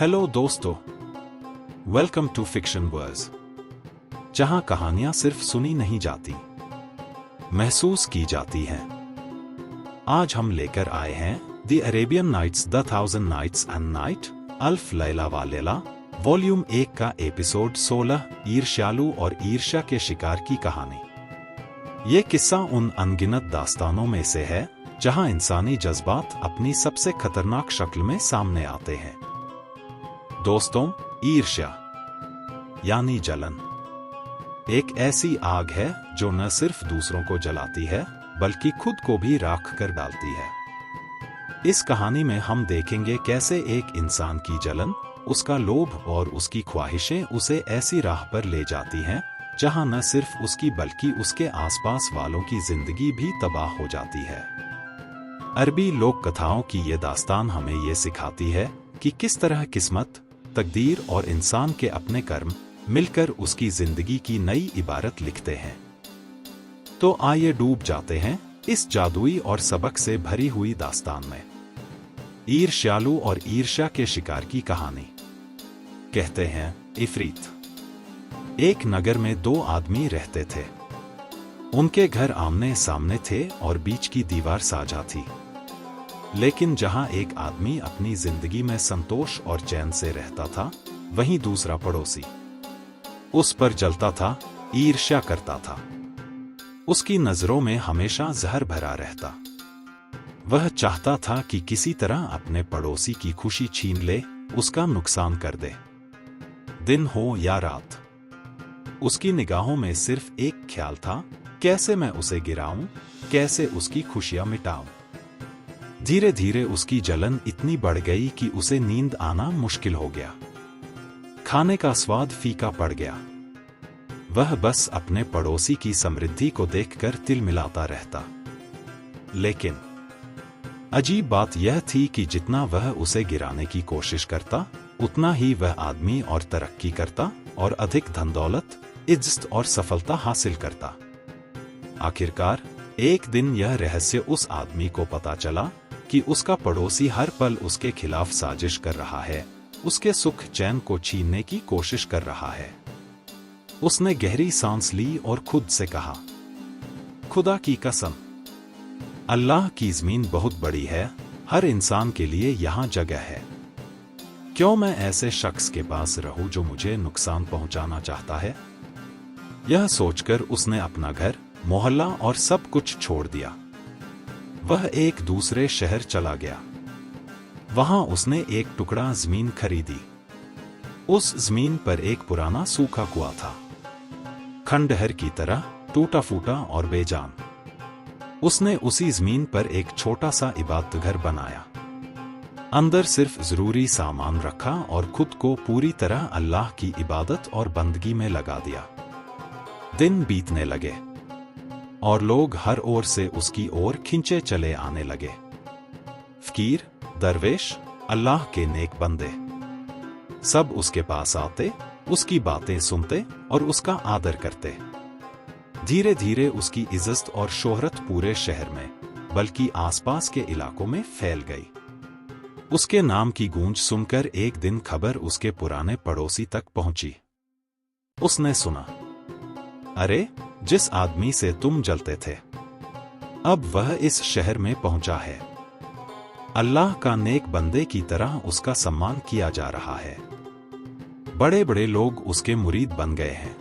Hello दोस्तों, welcome to fiction verse, जहां कहानियां सिर्फ सुनी नहीं जाती, महसूस की जाती हैं। आज हम लेकर आए हैं the Arabian Nights, the 1000 nights and night, अल्फ लैला व लैला, वॉल्यूम 1 का एपिसोड 16, ईर्ष्यालु और ईर्ष्या के शिकार की कहानी। ये किस्सा उन अनगिनत दास्तानों में से है जहां इंसानी जज्बात अपनी सबसे खतरनाक शक्ल में सामने आते हैं। दोस्तों, ईर्ष्या यानी जलन एक ऐसी आग है जो न सिर्फ दूसरों को जलाती है बल्कि खुद को भी राख कर डालती है। इस कहानी में हम देखेंगे कैसे एक इंसान की जलन, उसका लोभ और उसकी ख्वाहिशें उसे ऐसी राह पर ले जाती हैं जहां न सिर्फ उसकी बल्कि उसके आसपास वालों की जिंदगी भी तबाह हो जाती है। अरबी लोक कथाओं की ये दास्तान हमें ये सिखाती है कि किस तरह किस्मत, तकदीर और इंसान के अपने कर्म मिलकर उसकी जिंदगी की नई इबारत लिखते हैं। तो आइए डूब जाते हैं इस जादुई और सबक से भरी हुई दास्तान में। ईर्ष्यालु और ईर्ष्या के शिकार की कहानी। कहते हैं, इफरीत। एक नगर में दो आदमी रहते थे। उनके घर आमने सामने थे और बीच की दीवार साझा थी। लेकिन जहां एक आदमी अपनी जिंदगी में संतोष और चैन से रहता था, वहीं दूसरा पड़ोसी उस पर जलता था, ईर्ष्या करता था। उसकी नजरों में हमेशा जहर भरा रहता। वह चाहता था कि किसी तरह अपने पड़ोसी की खुशी छीन ले, उसका नुकसान कर दे। दिन हो या रात, उसकी निगाहों में सिर्फ एक ख्याल था, कैसे मैं उसे गिराऊं, कैसे उसकी खुशियां मिटाऊं। धीरे धीरे उसकी जलन इतनी बढ़ गई कि उसे नींद आना मुश्किल हो गया। खाने का स्वाद फीका पड़ गया। वह बस अपने पड़ोसी की समृद्धि को देखकर तिलमिलाता रहता। लेकिन अजीब बात यह थी कि जितना वह उसे गिराने की कोशिश करता, उतना ही वह आदमी और तरक्की करता और अधिक धन दौलत, इज्जत और सफलता हासिल करता। आखिरकार एक दिन यह रहस्य उस आदमी को पता चला कि उसका पड़ोसी हर पल उसके खिलाफ साजिश कर रहा है, उसके सुख चैन को छीनने की कोशिश कर रहा है। उसने गहरी सांस ली और खुद से कहा, खुदा की कसम, अल्लाह की ज़मीन बहुत बड़ी है, हर इंसान के लिए यहाँ जगह है। क्यों मैं ऐसे शख्स के पास रहूं जो मुझे नुकसान पहुंचाना चाहता है? यह सोचकर उसने अपना घर, मोहल्ला और सब कुछ छोड़ दिया। वह एक दूसरे शहर चला गया। वहां उसने एक टुकड़ा जमीन खरीदी। उस जमीन पर एक पुराना सूखा कुआं था, खंडहर की तरह टूटा फूटा और बेजान। उसने उसी जमीन पर एक छोटा सा इबादतघर बनाया। अंदर सिर्फ जरूरी सामान रखा और खुद को पूरी तरह अल्लाह की इबादत और बंदगी में लगा दिया। दिन बीतने लगे और लोग हर ओर से उसकी ओर खिंचे चले आने लगे। फकीर, दरवेश, अल्लाह के नेक बंदे, सब उसके पास आते, उसकी बातें सुनते और उसका आदर करते। धीरे धीरे उसकी इज्जत और शोहरत पूरे शहर में, बल्कि आसपास के इलाकों में फैल गई। उसके नाम की गूंज सुनकर एक दिन खबर उसके पुराने पड़ोसी तक पहुंची। उसने सुना, अरे, जिस आदमी से तुम जलते थे, अब वह इस शहर में पहुंचा है। अल्लाह का नेक बंदे की तरह उसका सम्मान किया जा रहा है। बड़े बड़े लोग उसके मुरीद बन गए हैं।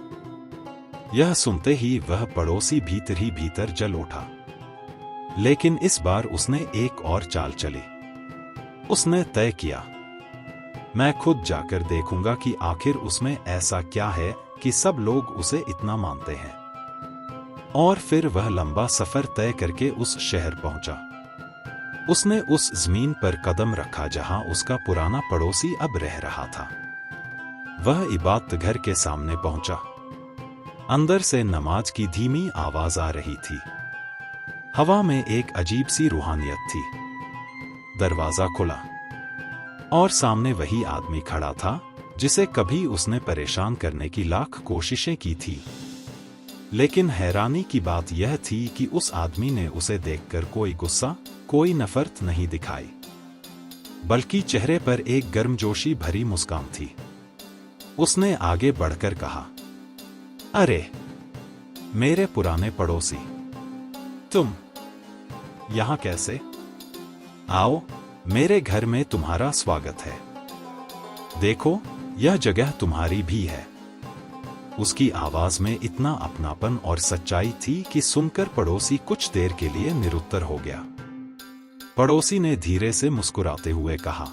यह सुनते ही वह पड़ोसी भीतर ही भीतर जल उठा। लेकिन इस बार उसने एक और चाल चली। उसने तय किया, मैं खुद जाकर देखूंगा कि आखिर उसमें ऐसा क्या है कि सब लोग उसे इतना मानते हैं। और फिर वह लंबा सफर तय करके उस शहर पहुंचा। उसने उस जमीन पर कदम रखा जहां उसका पुराना पड़ोसी अब रह रहा था। वह इबादतघर के सामने पहुंचा। अंदर से नमाज की धीमी आवाज आ रही थी। हवा में एक अजीब सी रूहानियत थी। दरवाजा खुला और सामने वही आदमी खड़ा था जिसे कभी उसने परेशान करने की लाख कोशिशें की थी। लेकिन हैरानी की बात यह थी कि उस आदमी ने उसे देखकर कोई गुस्सा, कोई नफरत नहीं दिखाई। बल्कि चेहरे पर एक गर्मजोशी भरी मुस्कान थी। उसने आगे बढ़कर कहा, अरे मेरे पुराने पड़ोसी, तुम यहां कैसे? आओ, मेरे घर में तुम्हारा स्वागत है। देखो, यह जगह तुम्हारी भी है। उसकी आवाज में इतना अपनापन और सच्चाई थी कि सुनकर पड़ोसी कुछ देर के लिए निरुत्तर हो गया। पड़ोसी ने धीरे से मुस्कुराते हुए कहा,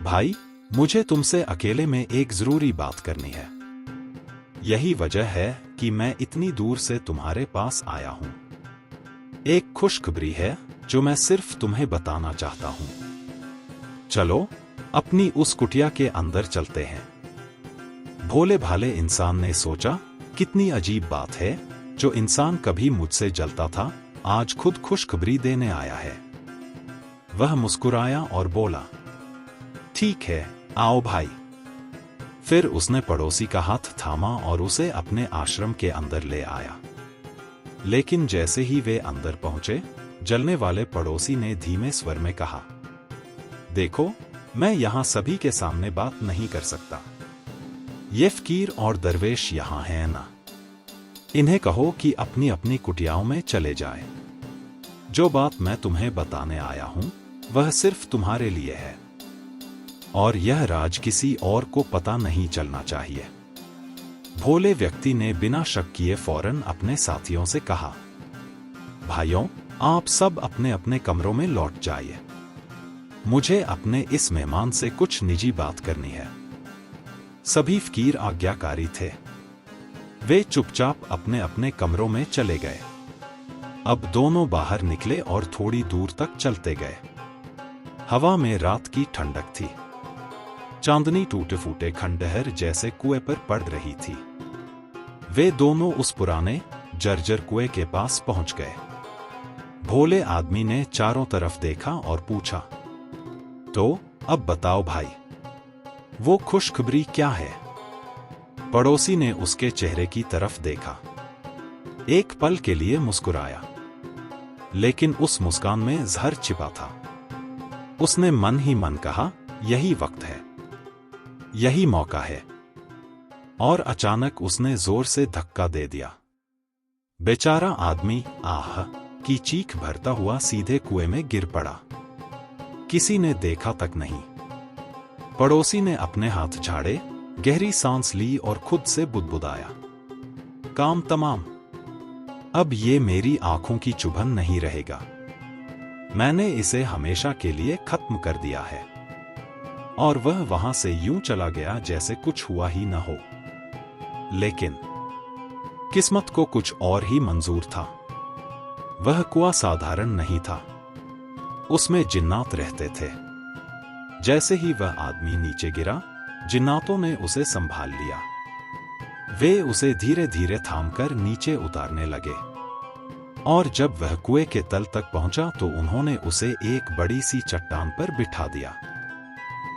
भाई, मुझे तुमसे अकेले में एक जरूरी बात करनी है। यही वजह है कि मैं इतनी दूर से तुम्हारे पास आया हूं। एक खुशखबरी है जो मैं सिर्फ तुम्हें बताना चाहता हूं। चलो, अपनी उस कुटिया के अंदर चलते हैं। भोले भाले इंसान ने सोचा, कितनी अजीब बात है, जो इंसान कभी मुझसे जलता था, आज खुद खुशखबरी देने आया है। वह मुस्कुराया और बोला, ठीक है, आओ भाई। फिर उसने पड़ोसी का हाथ थामा और उसे अपने आश्रम के अंदर ले आया। लेकिन जैसे ही वे अंदर पहुंचे, जलने वाले पड़ोसी ने धीमे स्वर में कहा, देखो, मैं यहां सभी के सामने बात नहीं कर सकता। ये फकीर और दरवेश यहां हैं ना। इन्हें कहो कि अपनी अपनी कुटियाओं में चले जाएं। जो बात मैं तुम्हें बताने आया हूं, वह सिर्फ तुम्हारे लिए है, और यह राज किसी और को पता नहीं चलना चाहिए। भोले व्यक्ति ने बिना शक किए फौरन अपने साथियों से कहा, भाइयों, आप सब अपने अपने कमरों में लौट जाइए। मुझे अपने इस मेहमान से कुछ निजी बात करनी है। सभी फकीर आज्ञाकारी थे। वे चुपचाप अपने अपने कमरों में चले गए। अब दोनों बाहर निकले और थोड़ी दूर तक चलते गए। हवा में रात की ठंडक थी। चांदनी टूटे फूटे खंडहर जैसे कुएं पर पड़ रही थी। वे दोनों उस पुराने जर्जर कुएं के पास पहुंच गए। भोले आदमी ने चारों तरफ देखा और पूछा, तो अब बताओ भाई, वो खुशखबरी क्या है? पड़ोसी ने उसके चेहरे की तरफ देखा। एक पल के लिए मुस्कुराया, लेकिन उस मुस्कान में जहर छिपा था। उसने मन ही मन कहा, यही वक्त है, यही मौका है। और अचानक उसने जोर से धक्का दे दिया। बेचारा आदमी आह की चीख भरता हुआ सीधे कुएं में गिर पड़ा। किसी ने देखा तक नहीं। पड़ोसी ने अपने हाथ झाड़े, गहरी सांस ली और खुद से बुदबुदाया, काम तमाम। अब ये मेरी आंखों की चुभन नहीं रहेगा। मैंने इसे हमेशा के लिए खत्म कर दिया है। और वह वहां से यूं चला गया जैसे कुछ हुआ ही न हो। लेकिन किस्मत को कुछ और ही मंजूर था। वह कुआं साधारण नहीं था, उसमें जिन्नात रहते थे। जैसे ही वह आदमी नीचे गिरा, जिन्नातों ने उसे संभाल लिया। वे उसे धीरे धीरे थामकर नीचे उतारने लगे, और जब वह कुएं के तल तक पहुंचा तो उन्होंने उसे एक बड़ी सी चट्टान पर बिठा दिया।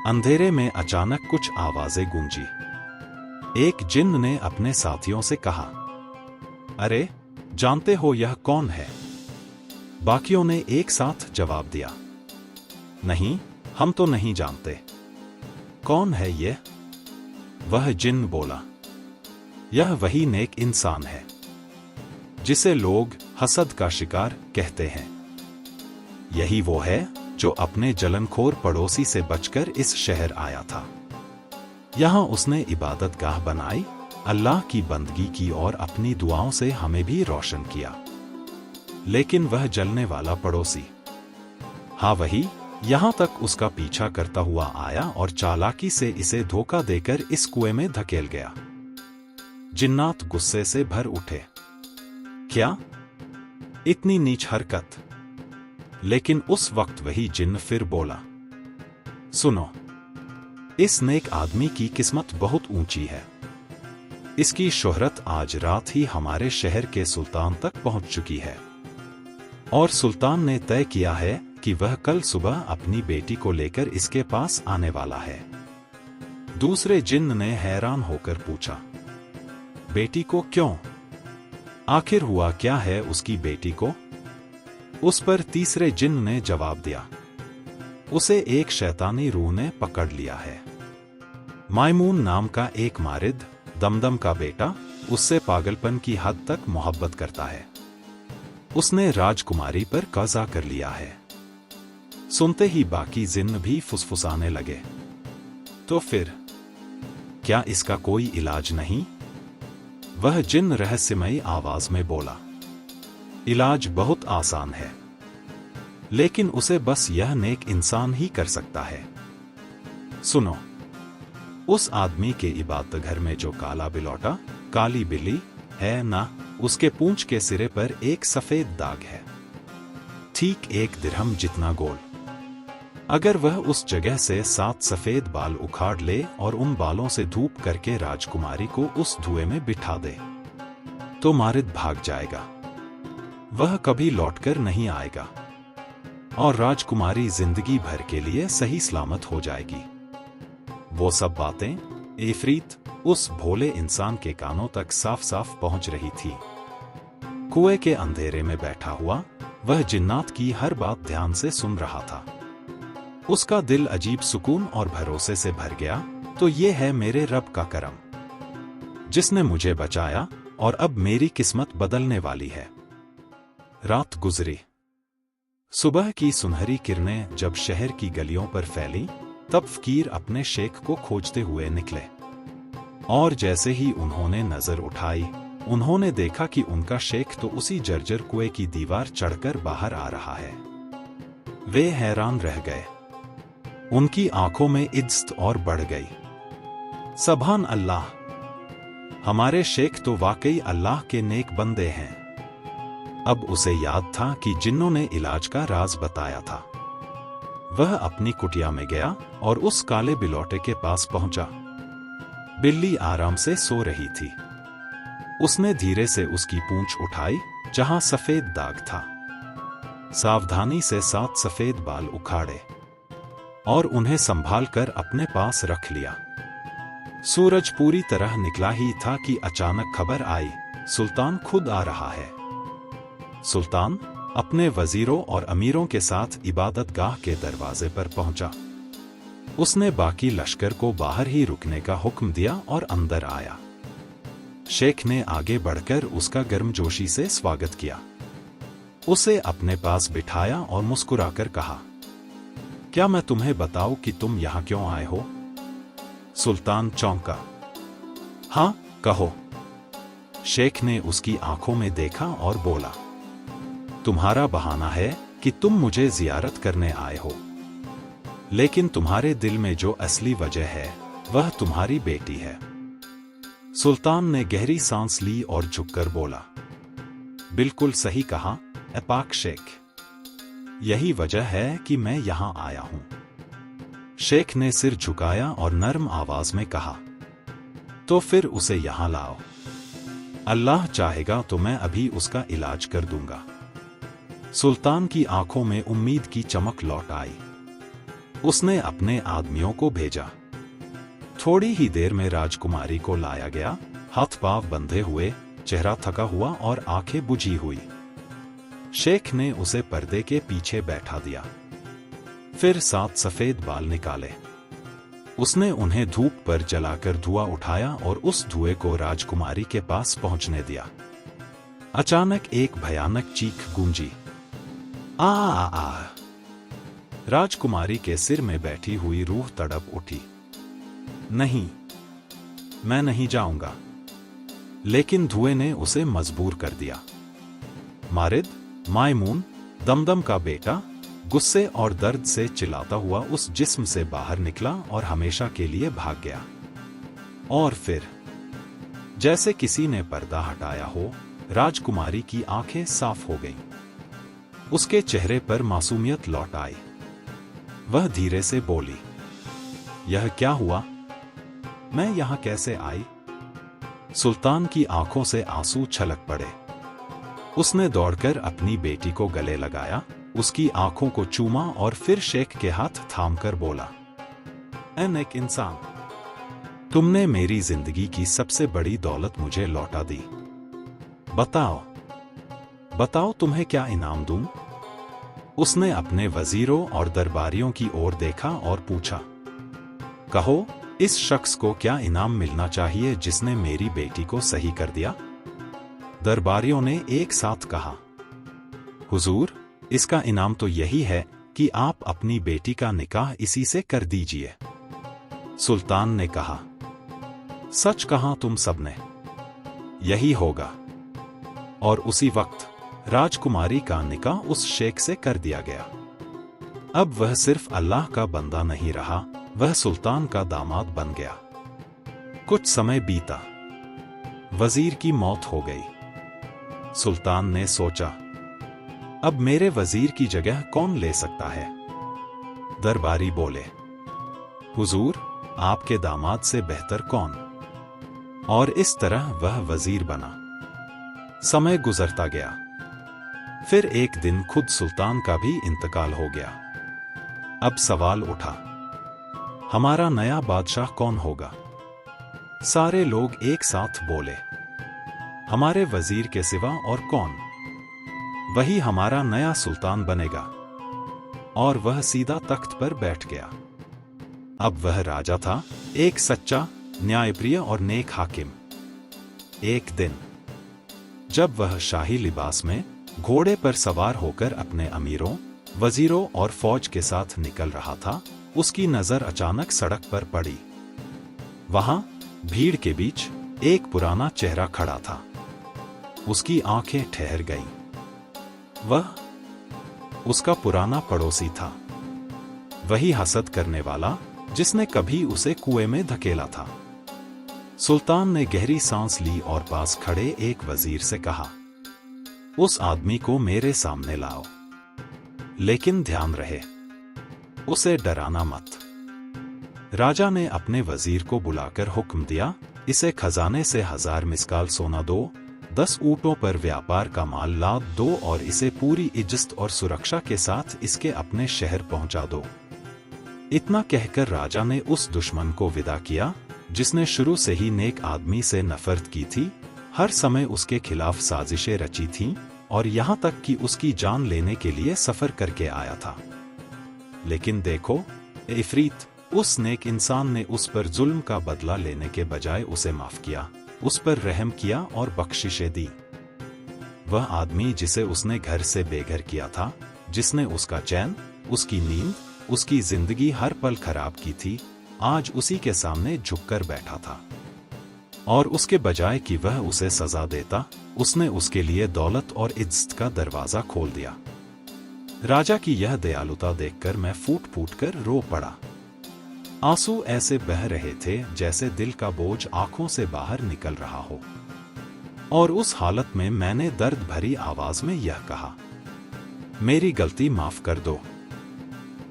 अंधेरे में अचानक कुछ आवाजें गूंजी। एक जिन्न ने अपने साथियों से कहा, अरे, जानते हो यह कौन है? बाकियों ने एक साथ जवाब दिया, नहीं, हम तो नहीं जानते। कौन है ये? वह जिन्न बोला, यह वही नेक इंसान है जिसे लोग हसद का शिकार कहते हैं। यही वो है जो अपने जलनखोर पड़ोसी से बचकर इस शहर आया था। यहां उसने इबादतगाह बनाई, अल्लाह की बंदगी की और अपनी दुआओं से हमें भी रोशन किया। लेकिन वह जलने वाला पड़ोसी, हाँ वही, यहां तक उसका पीछा करता हुआ आया और चालाकी से इसे धोखा देकर इस कुएं में धकेल गया। जिन्नात गुस्से से भर उठे, क्या इतनी नीच हरकत? लेकिन उस वक्त वही जिन्न फिर बोला, सुनो, इस नेक आदमी की किस्मत बहुत ऊंची है। इसकी शोहरत आज रात ही हमारे शहर के सुल्तान तक पहुंच चुकी है, और सुल्तान ने तय किया है कि वह कल सुबह अपनी बेटी को लेकर इसके पास आने वाला है। दूसरे जिन्न ने हैरान होकर पूछा, बेटी को क्यों? आखिर हुआ क्या है उसकी बेटी को? उस पर तीसरे जिन्न ने जवाब दिया, उसे एक शैतानी रूह ने पकड़ लिया है। मायमून नाम का एक मारिद, दमदम का बेटा, उससे पागलपन की हद तक मोहब्बत करता है। उसने राजकुमारी पर कब्जा कर लिया है। सुनते ही बाकी जिन्न भी फुसफुसाने लगे। तो फिर क्या इसका कोई इलाज नहीं? वह जिन्न रहस्यमयी आवाज में बोला। इलाज बहुत आसान है, लेकिन उसे बस यह नेक इंसान ही कर सकता है। सुनो, उस आदमी के इबादत घर में जो काला बिलौटा, काली बिल्ली है ना, उसके पूंछ के सिरे पर एक सफेद दाग है, ठीक 1 दिरहम जितना गोल। अगर वह उस जगह से 7 सफेद बाल उखाड़ ले और उन बालों से धूप करके राजकुमारी को उस धुएं में बिठा दे, तो मारिद भाग जाएगा। वह कभी लौटकर नहीं आएगा और राजकुमारी जिंदगी भर के लिए सही सलामत हो जाएगी। वो सब बातें इफरीत उस भोले इंसान के कानों तक साफ साफ पहुंच रही थी। कुएं के अंधेरे में बैठा हुआ वह जिन्नात की हर बात ध्यान से सुन रहा था। उसका दिल अजीब सुकून और भरोसे से भर गया। तो ये है मेरे रब का करम, जिसने मुझे बचाया और अब मेरी किस्मत बदलने वाली है। रात गुजरी। सुबह की सुनहरी किरणें जब शहर की गलियों पर फैली, तब फकीर अपने शेख को खोजते हुए निकले। और जैसे ही उन्होंने नजर उठाई, उन्होंने देखा कि उनका शेख तो उसी जर्जर कुएं की दीवार चढ़कर बाहर आ रहा है। वे हैरान रह गए। उनकी आंखों में इज्जत और बढ़ गई। सुभान अल्लाह, हमारे शेख तो वाकई अल्लाह के नेक बंदे हैं। अब उसे याद था कि जिन्नों ने इलाज का राज बताया था। वह अपनी कुटिया में गया और उस काले बिलौटे के पास पहुंचा। बिल्ली आराम से सो रही थी। उसने धीरे से उसकी पूंछ उठाई जहां सफेद दाग था। सावधानी से 7 सफेद बाल उखाड़े और उन्हें संभाल कर अपने पास रख लिया। सूरज पूरी तरह निकला ही था कि अचानक खबर आई, सुल्तान खुद आ रहा है। सुल्तान अपने वजीरों और अमीरों के साथ इबादतगाह के दरवाजे पर पहुंचा। उसने बाकी लश्कर को बाहर ही रुकने का हुक्म दिया और अंदर आया। शेख ने आगे बढ़कर उसका गर्मजोशी से स्वागत किया। उसे अपने पास बिठाया और मुस्कुराकर कहा, क्या मैं तुम्हें बताऊं कि तुम यहां क्यों आए हो? सुल्तान चौंका। हाँ, कहो। शेख ने उसकी आंखों में देखा और बोला, तुम्हारा बहाना है कि तुम मुझे जियारत करने आए हो, लेकिन तुम्हारे दिल में जो असली वजह है वह तुम्हारी बेटी है। सुल्तान ने गहरी सांस ली और झुककर बोला, बिल्कुल सही कहा ए पाक शेख, यही वजह है कि मैं यहां आया हूं। शेख ने सिर झुकाया और नर्म आवाज में कहा, तो फिर उसे यहां लाओ। अल्लाह चाहेगा तो मैं अभी उसका इलाज कर दूंगा। सुल्तान की आंखों में उम्मीद की चमक लौट आई। उसने अपने आदमियों को भेजा। थोड़ी ही देर में राजकुमारी को लाया गया, हाथ पांव बंधे हुए, चेहरा थका हुआ और आंखें बुझी हुई। शेख ने उसे पर्दे के पीछे बैठा दिया। फिर 7 सफेद बाल निकाले। उसने उन्हें धूप पर जलाकर धुआं उठाया और उस धुएं को राजकुमारी के पास पहुंचने दिया। अचानक एक भयानक चीख गूंजी, आ आ आ। राजकुमारी के सिर में बैठी हुई रूह तड़प उठी। नहीं, मैं नहीं जाऊंगा। लेकिन धुएं ने उसे मजबूर कर दिया। मारिद, मायमून, दमदम का बेटा, गुस्से और दर्द से चिल्लाता हुआ उस जिस्म से बाहर निकला और हमेशा के लिए भाग गया। और फिर जैसे किसी ने पर्दा हटाया हो, राजकुमारी की आंखें साफ हो गईं। उसके चेहरे पर मासूमियत लौट आई। वह धीरे से बोली, यह क्या हुआ? मैं यहां कैसे आई? सुल्तान की आंखों से आंसू छलक पड़े। उसने दौड़कर अपनी बेटी को गले लगाया, उसकी आंखों को चूमा और फिर शेख के हाथ थामकर बोला, ऐ नेक इंसान, तुमने मेरी जिंदगी की सबसे बड़ी दौलत मुझे लौटा दी। बताओ, बताओ तुम्हें क्या इनाम दूं? उसने अपने वजीरों और दरबारियों की ओर देखा और पूछा, कहो, इस शख्स को क्या इनाम मिलना चाहिए जिसने मेरी बेटी को सही कर दिया? दरबारियों ने एक साथ कहा, हुजूर, इसका इनाम तो यही है कि आप अपनी बेटी का निकाह इसी से कर दीजिए। सुल्तान ने कहा, सच कहा तुम सबने, यही होगा। और उसी वक्त राजकुमारी का निकाह उस शेख से कर दिया गया। अब वह सिर्फ अल्लाह का बंदा नहीं रहा, वह सुल्तान का दामाद बन गया। कुछ समय बीता, वजीर की मौत हो गई। सुल्तान ने सोचा, अब मेरे वजीर की जगह कौन ले सकता है? दरबारी बोले, हुजूर, आपके दामाद से बेहतर कौन? और इस तरह वह वजीर बना। समय गुजरता गया। फिर एक दिन खुद सुल्तान का भी इंतकाल हो गया। अब सवाल उठा, हमारा नया बादशाह कौन होगा? सारे लोग एक साथ बोले, हमारे वजीर के सिवा और कौन? वही हमारा नया सुल्तान बनेगा। और वह सीधा तख्त पर बैठ गया। अब वह राजा था, एक सच्चा, न्यायप्रिय और नेक हाकिम। एक दिन जब वह शाही लिबास में घोड़े पर सवार होकर अपने अमीरों, वजीरों और फौज के साथ निकल रहा था, उसकी नजर अचानक सड़क पर पड़ी। वहां भीड़ के बीच एक पुराना चेहरा खड़ा था। उसकी आंखें ठहर गईं। वह उसका पुराना पड़ोसी था, वही हसद करने वाला जिसने कभी उसे कुएं में धकेला था। सुल्तान ने गहरी सांस ली और पास खड़े एक वजीर से कहा, उस आदमी को मेरे सामने लाओ, लेकिन ध्यान रहे, उसे डराना मत। राजा ने अपने वजीर को बुलाकर हुक्म दिया, इसे खजाने से 1000 मिस्काल सोना दो, 10 ऊंटों पर व्यापार का माल लाद दो और इसे पूरी इज्जत और सुरक्षा के साथ इसके अपने शहर पहुंचा दो। इतना कहकर राजा ने उस दुश्मन को विदा किया जिसने शुरू से ही नेक आदमी से नफरत की थी, हर समय उसके खिलाफ साजिशें रची थीं और यहां तक कि उसकी जान लेने के लिए सफर करके आया था। लेकिन देखो, इफरीत, उस नेक इंसान ने उस पर जुल्म का बदला लेने के बजाय उसे माफ किया, उस पर रहम किया और बख्शिशें दी। वह आदमी जिसे उसने घर से बेघर किया था, जिसने उसका चैन, उसकी नींद, उसकी जिंदगी हर पल खराब की थी, आज उसी के सामने झुककर बैठा था। और उसके बजाय कि वह उसे सजा देता, उसने उसके लिए दौलत और इज्जत का दरवाजा खोल दिया। राजा की यह दयालुता देखकर मैं फूट फूट कर रो पड़ा। आंसू ऐसे बह रहे थे जैसे दिल का बोझ आंखों से बाहर निकल रहा हो। और उस हालत में मैंने दर्द भरी आवाज में यह कहा, मेरी गलती माफ कर दो।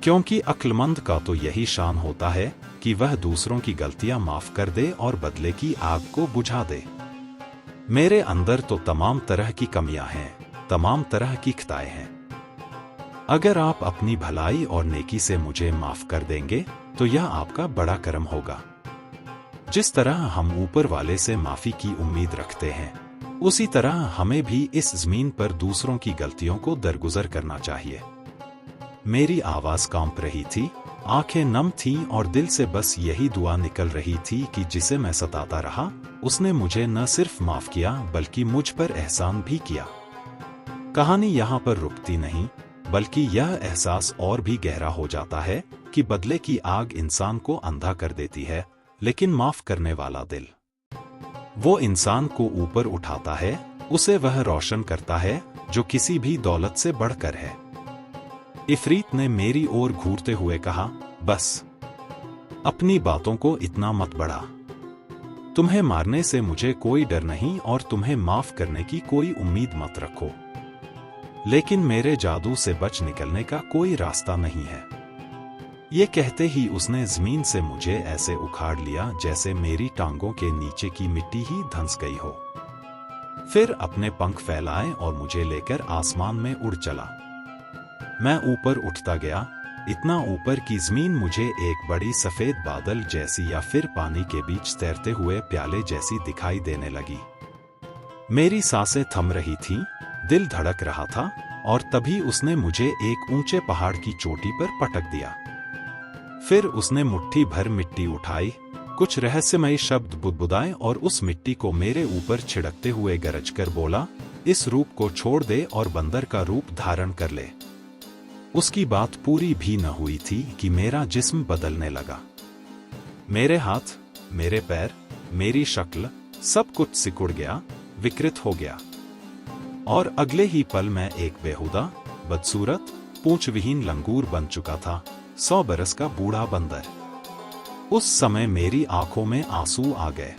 क्योंकि अक्लमंद का तो यही शान होता है कि वह दूसरों की गलतियां माफ कर दे और बदले की आग को बुझा दे। मेरे अंदर तो तमाम तरह की कमियां हैं, तमाम तरह की खताएं हैं। अगर आप अपनी भलाई और नेकी से मुझे माफ कर देंगे तो यह आपका बड़ा करम होगा। जिस तरह हम ऊपर वाले से माफी की उम्मीद रखते हैं, उसी तरह हमें भी इस जमीन पर दूसरों की गलतियों को दरगुजर करना चाहिए। मेरी आवाज कांप रही थी, आंखें नम थीं और दिल से बस यही दुआ निकल रही थी कि जिसे मैं सताता रहा, उसने मुझे न सिर्फ माफ किया बल्कि मुझ पर एहसान भी किया। कहानी यहाँ पर रुकती नहीं, बल्कि यह एहसास और भी गहरा हो जाता है कि बदले की आग इंसान को अंधा कर देती है, लेकिन माफ करने वाला दिल वो इंसान को ऊपर उठाता है, उसे वह रोशन करता है जो किसी भी दौलत से बढ़कर है। इफरीत ने मेरी ओर घूरते हुए कहा, बस अपनी बातों को इतना मत बढ़ा। तुम्हें मारने से मुझे कोई डर नहीं और तुम्हें माफ करने की कोई उम्मीद मत रखो, लेकिन मेरे जादू से बच निकलने का कोई रास्ता नहीं है। ये कहते ही उसने जमीन से मुझे ऐसे उखाड़ लिया जैसे मेरी टांगों के नीचे की मिट्टी ही धंस गई हो। फिर अपने पंख फैलाए और मुझे लेकर आसमान में उड़ चला। मैं ऊपर उठता गया, इतना ऊपर कि जमीन मुझे एक बड़ी सफेद बादल जैसी या फिर पानी के बीच तैरते हुए प्याले जैसी दिखाई देने लगी। मेरी सांसें थम रही थीं, दिल धड़क रहा था, और तभी उसने मुझे एक ऊंचे पहाड़ की चोटी पर पटक दिया। फिर उसने मुट्ठी भर मिट्टी उठाई, कुछ रहस्यमय शब्द बुदबुदाए और उस मिट्टी को मेरे ऊपर छिड़कते हुए गरजकर बोला, इस रूप को छोड़ दे और बंदर का रूप धारण कर ले। उसकी बात पूरी भी न हुई थी कि मेरा जिस्म बदलने लगा। मेरे हाथ, मेरे पैर, मेरी शक्ल, सब कुछ सिकुड़ गया, विकृत हो गया। और अगले ही पल मैं एक बेहुदा, बदसूरत, पूंछविहीन लंगूर बन चुका था, 100 बरस का बूढ़ा बंदर। उस समय मेरी आंखों में आंसू आ गए।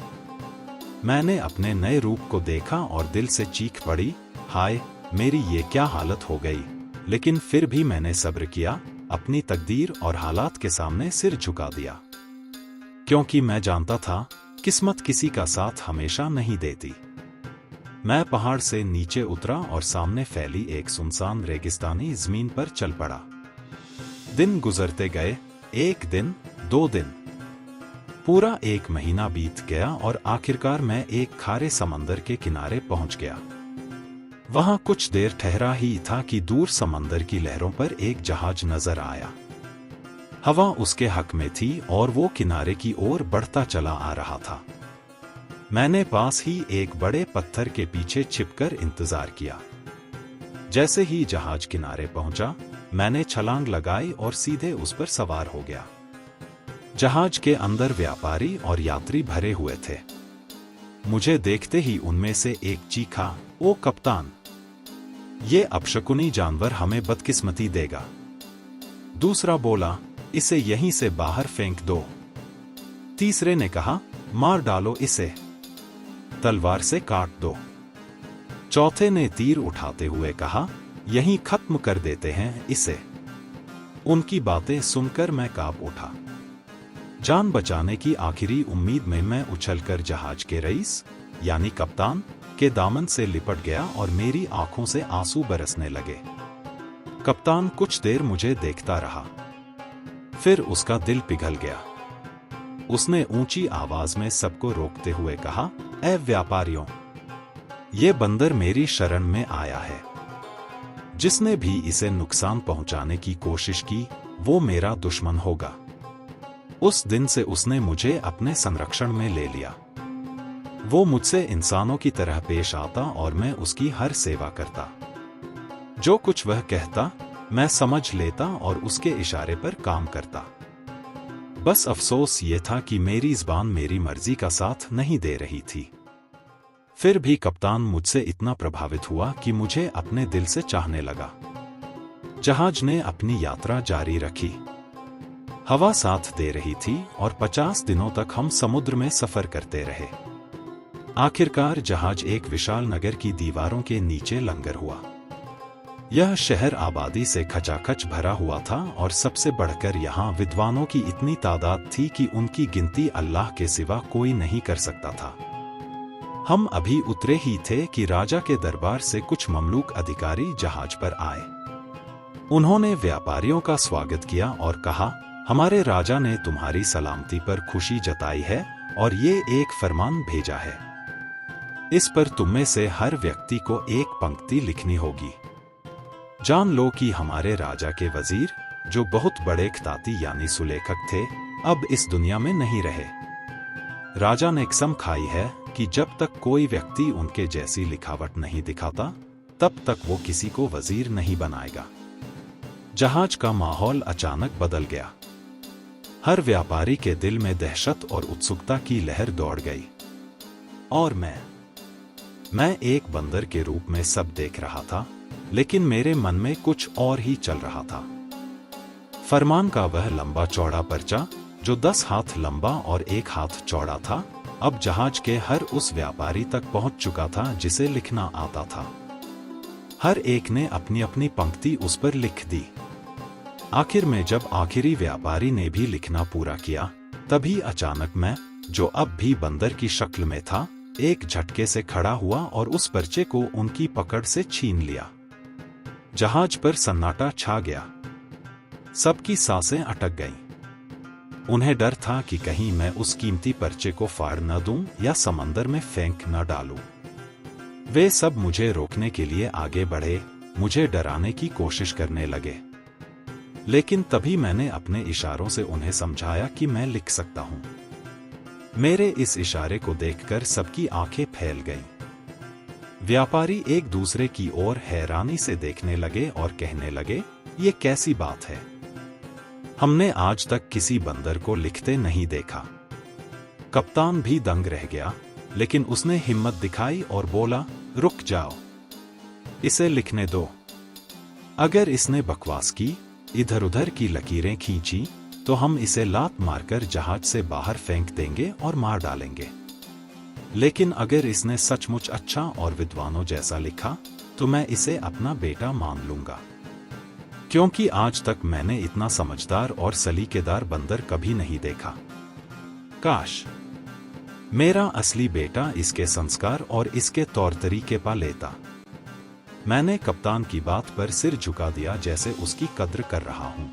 मैंने अपने नए रूप को देखा और दिल से चीख पड़ी, हाय, मेरी ये क्या हालत हो गई। लेकिन फिर भी मैंने सब्र किया, अपनी तकदीर और हालात के सामने सिर झुका दिया। क्योंकि मैं जानता था, किस्मत किसी का साथ हमेशा नहीं देती। मैं पहाड़ से नीचे उतरा और सामने फैली एक सुनसान रेगिस्तानी जमीन पर चल पड़ा। दिन गुजरते गए, 1 दिन, 2 दिन, पूरा 1 महीना बीत गया और आखिरकार मैं एक खारे समंदर के किनारे पहुंच गया। वहां कुछ देर ठहरा ही था कि दूर समंदर की लहरों पर एक जहाज नजर आया। हवा उसके हक में थी और वो किनारे की ओर बढ़ता चला आ रहा था। मैंने पास ही एक बड़े पत्थर के पीछे छिपकर इंतजार किया। जैसे ही जहाज किनारे पहुंचा, मैंने छलांग लगाई और सीधे उस पर सवार हो गया। जहाज के अंदर व्यापारी और यात्री भरे हुए थे। मुझे देखते ही उनमें से एक चीखा, ओ कप्तान, ये अपशकुनी जानवर हमें बदकिस्मती देगा। दूसरा बोला, इसे यहीं से बाहर फेंक दो। तीसरे ने कहा, मार डालो इसे, तलवार से काट दो। चौथे ने तीर उठाते हुए कहा, यहीं खत्म कर देते हैं इसे। उनकी बातें सुनकर मैं कांप उठा। जान बचाने की आखिरी उम्मीद में मैं उछलकर जहाज के रईस, यानी कप्तान, के दामन से लिपट गया और मेरी आंखों से आंसू बरसने लगे। कप्तान कुछ देर मुझे देखता रहा, फिर उसका दिल पिघल गया। उसने ऊंची आवाज में सबको रोकते हुए कहा, ऐ व्यापारियों, ये बंदर मेरी शरण में आया है। जिसने भी इसे नुकसान पहुंचाने की कोशिश की, वो मेरा दुश्मन होगा। उस दिन से उसने मुझे अपने संरक्षण में ले लिया। वो मुझसे इंसानों की तरह पेश आता और मैं उसकी हर सेवा करता। जो कुछ वह कहता, मैं समझ लेता और उसके इशारे पर काम करता। बस अफसोस ये था कि मेरी ज़बान मेरी मर्जी का साथ नहीं दे रही थी। फिर भी कप्तान मुझसे इतना प्रभावित हुआ कि मुझे अपने दिल से चाहने लगा। जहाज ने अपनी यात्रा जारी रखी। हवा साथ दे रही थी और 50 दिनों तक हम समुद्र में सफर करते रहे। आखिरकार जहाज एक विशाल नगर की दीवारों के नीचे लंगर हुआ। यह शहर आबादी से खचाखच भरा हुआ था और सबसे बढ़कर यहाँ विद्वानों की इतनी तादाद थी कि उनकी गिनती अल्लाह के सिवा कोई नहीं कर सकता था। हम अभी उतरे ही थे कि राजा के दरबार से कुछ ममलूक अधिकारी जहाज पर आए। उन्होंने व्यापारियों का स्वागत किया और कहा, हमारे राजा ने तुम्हारी सलामती पर खुशी जताई है और ये एक फरमान भेजा है। इस पर तुम में से हर व्यक्ति को एक पंक्ति लिखनी होगी। जान लो कि हमारे राजा के वजीर, जो बहुत बड़े खताती यानी सुलेखक थे, अब इस दुनिया में नहीं रहे। राजा ने कसम खाई है कि जब तक कोई व्यक्ति उनके जैसी लिखावट नहीं दिखाता, तब तक वो किसी को वजीर नहीं बनाएगा। जहाज का माहौल अचानक बदल गया। हर व्यापारी के दिल में दहशत और उत्सुकता की लहर दौड़ गई। और मैं एक बंदर के रूप में सब देख रहा था, लेकिन मेरे मन में कुछ और ही चल रहा था। फरमान का वह लंबा चौड़ा पर्चा, जो 10 हाथ लंबा और 1 हाथ चौड़ा था, अब जहाज के हर उस व्यापारी तक पहुंच चुका था जिसे लिखना आता था। हर एक ने अपनी अपनी पंक्ति उस पर लिख दी। आखिर में जब आखिरी व्यापारी ने भी लिखना पूरा किया, तभी अचानक मैं, जो अब भी बंदर की शक्ल में था, एक झटके से खड़ा हुआ और उस पर्चे को उनकी पकड़ से छीन लिया। जहाज पर सन्नाटा छा गया। सबकी सांसें अटक गईं। उन्हें डर था कि कहीं मैं उस कीमती पर्चे को फाड़ न दूं या समंदर में फेंक न डालूं। वे सब मुझे रोकने के लिए आगे बढ़े, मुझे डराने की कोशिश करने लगे। लेकिन तभी मैंने अपने इशारों से उन्हें समझाया कि मैं लिख सकता हूं। मेरे इस इशारे को देखकर सबकी आंखें फैल गईं। व्यापारी एक दूसरे की ओर हैरानी से देखने लगे और कहने लगे, ये कैसी बात है? हमने आज तक किसी बंदर को लिखते नहीं देखा। कप्तान भी दंग रह गया, लेकिन उसने हिम्मत दिखाई और बोला, रुक जाओ, इसे लिखने दो। अगर इसने बकवास की, इधर उधर की लकीरें खींची, तो हम इसे लात मारकर जहाज से बाहर फेंक देंगे और मार डालेंगे। लेकिन अगर इसने सचमुच अच्छा और विद्वानों जैसा लिखा, तो मैं इसे अपना बेटा मान लूंगा, क्योंकि आज तक मैंने इतना समझदार और सलीकेदार बंदर कभी नहीं देखा। काश मेरा असली बेटा इसके संस्कार और इसके तौर तरीके पा लेता। मैंने कप्तान की बात पर सिर झुका दिया, जैसे उसकी कद्र कर रहा हूं।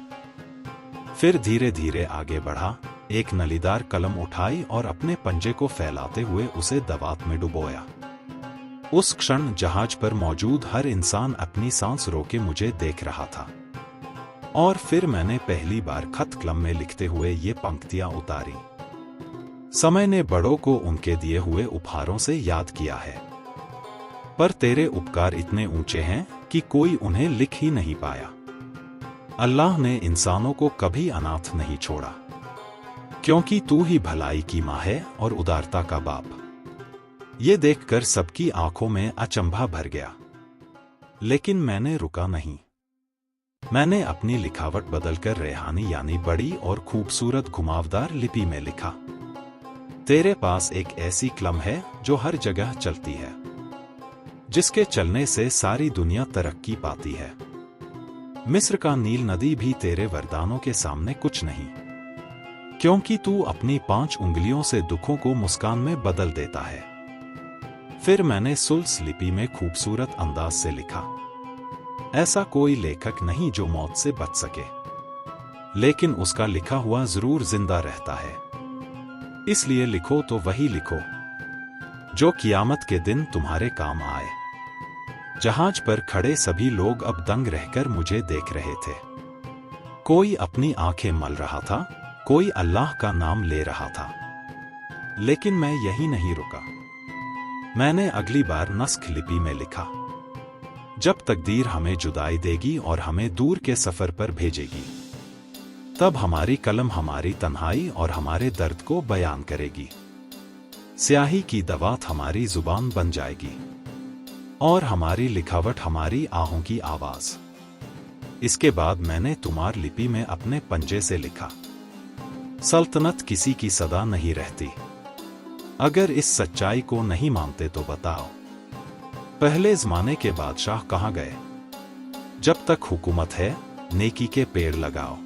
फिर धीरे धीरे आगे बढ़ा, एक नलीदार कलम उठाई और अपने पंजे को फैलाते हुए उसे दवात में डुबोया। उस क्षण जहाज पर मौजूद हर इंसान अपनी सांस रोके मुझे देख रहा था। और फिर मैंने पहली बार खत कलम में लिखते हुए ये पंक्तियां उतारी। समय ने बड़ों को उनके दिए हुए उपहारों से याद किया है, पर तेरे उपकार इतने ऊंचे हैं कि कोई उन्हें लिख ही नहीं पाया। अल्लाह ने इंसानों को कभी अनाथ नहीं छोड़ा, क्योंकि तू ही भलाई की मां है और उदारता का बाप। ये देखकर सबकी आंखों में अचंभा भर गया, लेकिन मैंने रुका नहीं। मैंने अपनी लिखावट बदलकर रेहानी यानी बड़ी और खूबसूरत घुमावदार लिपि में लिखा। तेरे पास एक ऐसी कलम है जो हर जगह चलती है, जिसके चलने से सारी दुनिया तरक्की पाती है। मिस्र का नील नदी भी तेरे वरदानों के सामने कुछ नहीं, क्योंकि तू अपनी 5 उंगलियों से दुखों को मुस्कान में बदल देता है। फिर मैंने सुल्स लिपि में खूबसूरत अंदाज से लिखा, ऐसा कोई लेखक नहीं जो मौत से बच सके, लेकिन उसका लिखा हुआ जरूर जिंदा रहता है। इसलिए लिखो तो वही लिखो जो कियामत के दिन तुम्हारे काम आए। जहाज पर खड़े सभी लोग अब दंग रहकर मुझे देख रहे थे। कोई अपनी आंखें मल रहा था, कोई अल्लाह का नाम ले रहा था। लेकिन मैं यही नहीं रुका। मैंने अगली बार नस्ख लिपि में लिखा, जब तकदीर हमें जुदाई देगी और हमें दूर के सफर पर भेजेगी, तब हमारी कलम हमारी तन्हाई और हमारे दर्द को बयान करेगी। स्याही की दवात हमारी जुबान बन जाएगी और हमारी लिखावट हमारी आहों की आवाज। इसके बाद मैंने तुमार लिपि में अपने पंजे से लिखा, सल्तनत किसी की सदा नहीं रहती। अगर इस सच्चाई को नहीं मानते तो बताओ, पहले जमाने के बादशाह कहां गए? जब तक हुकूमत है, नेकी के पेड़ लगाओ,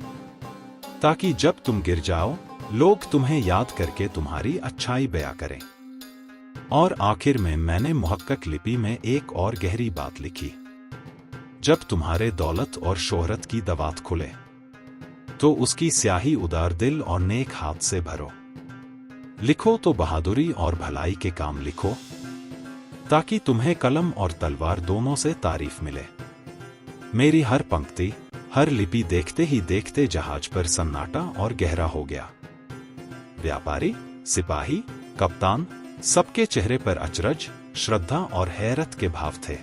ताकि जब तुम गिर जाओ, लोग तुम्हें याद करके तुम्हारी अच्छाई बयां करें। और आखिर में मैंने मुहक्कक लिपि में एक और गहरी बात लिखी, जब तुम्हारे दौलत और शोहरत की दवात खुले, तो उसकी स्याही उदार दिल और नेक हाथ से भरो। लिखो तो बहादुरी और भलाई के काम लिखो, ताकि तुम्हें कलम और तलवार दोनों से तारीफ मिले। मेरी हर पंक्ति, हर लिपि देखते ही देखते जहाज पर सन्नाटा और गहरा हो गया। व्यापारी, सिपाही, कप्तान, सबके चेहरे पर अचरज, श्रद्धा और हैरत के भाव थे।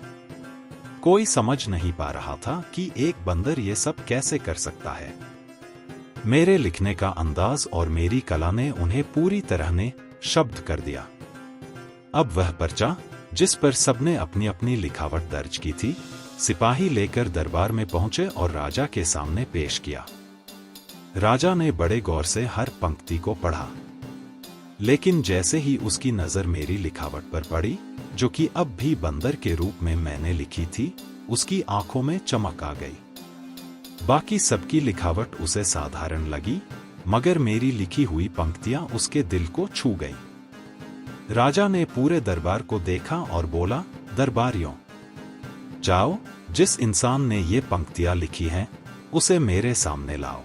कोई समझ नहीं पा रहा था कि एक बंदर ये सब कैसे कर सकता है। मेरे लिखने का अंदाज और मेरी कला ने उन्हें पूरी तरह ने शब्द कर दिया। अब वह पर्चा, जिस पर सबने अपनी अपनी लिखावट दर्ज की थी, सिपाही लेकर दरबार में पहुंचे और राजा के सामने पेश किया। राजा ने बड़े गौर से हर पंक्ति को पढ़ा, लेकिन जैसे ही उसकी नजर मेरी लिखावट पर पड़ी, जो कि अब भी बंदर के रूप में मैंने लिखी थी, उसकी आंखों में चमक आ गई। बाकी सबकी लिखावट उसे साधारण लगी, मगर मेरी लिखी हुई पंक्तियां उसके दिल को छू गई। राजा ने पूरे दरबार को देखा और बोला, दरबारियों, जाओ, जिस इंसान ने ये पंक्तियां लिखी हैं, उसे मेरे सामने लाओ।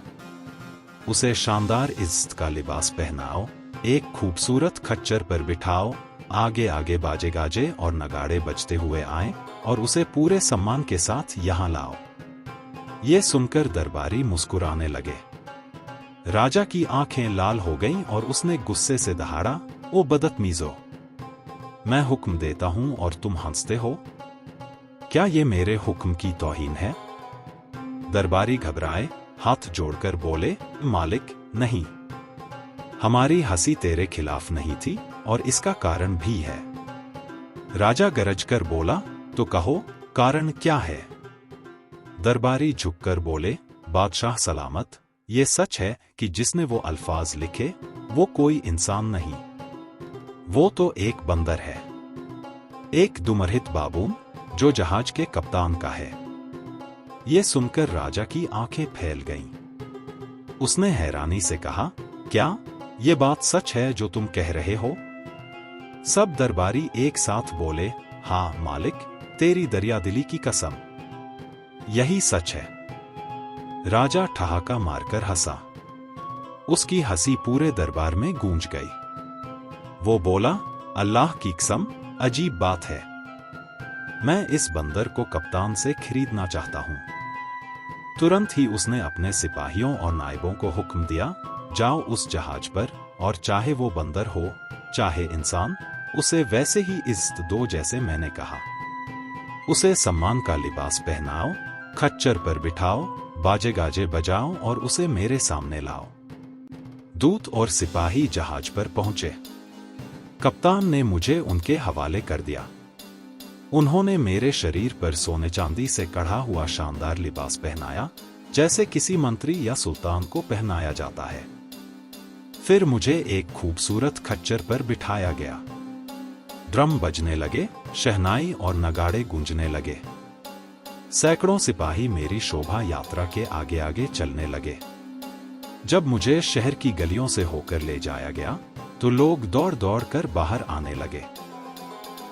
उसे शानदार इज्जत का लिबास पहनाओ, एक खूबसूरत खच्चर पर बिठाओ, आगे आगे बाजे गाजे और नगाड़े बजते हुए आएं और उसे पूरे सम्मान के साथ यहाँ लाओ। ये सुनकर दरबारी मुस्कुराने लगे। राजा की आंखें लाल हो गईं और उसने गुस्से से दहाड़ा, ओ बदतमीजो, मैं हुक्म देता हूं और तुम हंसते हो? क्या ये मेरे हुक्म की तौहीन है? दरबारी घबराए, हाथ जोड़कर बोले, मालिक, नहीं, हमारी हंसी तेरे खिलाफ नहीं थी और इसका कारण भी है। राजा गरजकर बोला, तो कहो, कारण क्या है? दरबारी झुककर बोले, बादशाह सलामत, ये सच है कि जिसने वो अल्फाज लिखे वो कोई इंसान नहीं, वो तो एक बंदर है, एक दुमरहित बाबून जो जहाज के कप्तान का है। ये सुनकर राजा की आंखें फैल गईं। उसने हैरानी से कहा, क्या ये बात सच है जो तुम कह रहे हो? सब दरबारी एक साथ बोले, हाँ मालिक, तेरी दरियादिली की कसम, यही सच है। राजा ठहाका मारकर हंसा। उसकी हंसी पूरे दरबार में गूंज गई। वो बोला, अल्लाह की कसम, अजीब बात है, मैं इस बंदर को कप्तान से खरीदना चाहता हूं। तुरंत ही उसने अपने सिपाहियों और नायबों को हुक्म दिया, जाओ उस जहाज पर, और चाहे वो बंदर हो चाहे इंसान, उसे वैसे ही इज्जत दो जैसे मैंने कहा। उसे सम्मान का लिबास पहनाओ, खच्चर पर बिठाओ, बाजे गाजे बजाओ और उसे मेरे सामने लाओ। दूत और सिपाही जहाज पर पहुंचे। कप्तान ने मुझे उनके हवाले कर दिया। उन्होंने मेरे शरीर पर सोने चांदी से कढ़ा हुआ शानदार लिबास पहनाया, जैसे किसी मंत्री या सुल्तान को पहनाया जाता है। फिर मुझे एक खूबसूरत खच्चर पर बिठाया गया। ड्रम बजने लगे, शहनाई और नगाड़े गूंजने लगे। सैकड़ों सिपाही मेरी शोभा यात्रा के आगे आगे चलने लगे। जब मुझे शहर की गलियों से होकर ले जाया गया तो लोग दौड़ दौड़ कर बाहर आने लगे।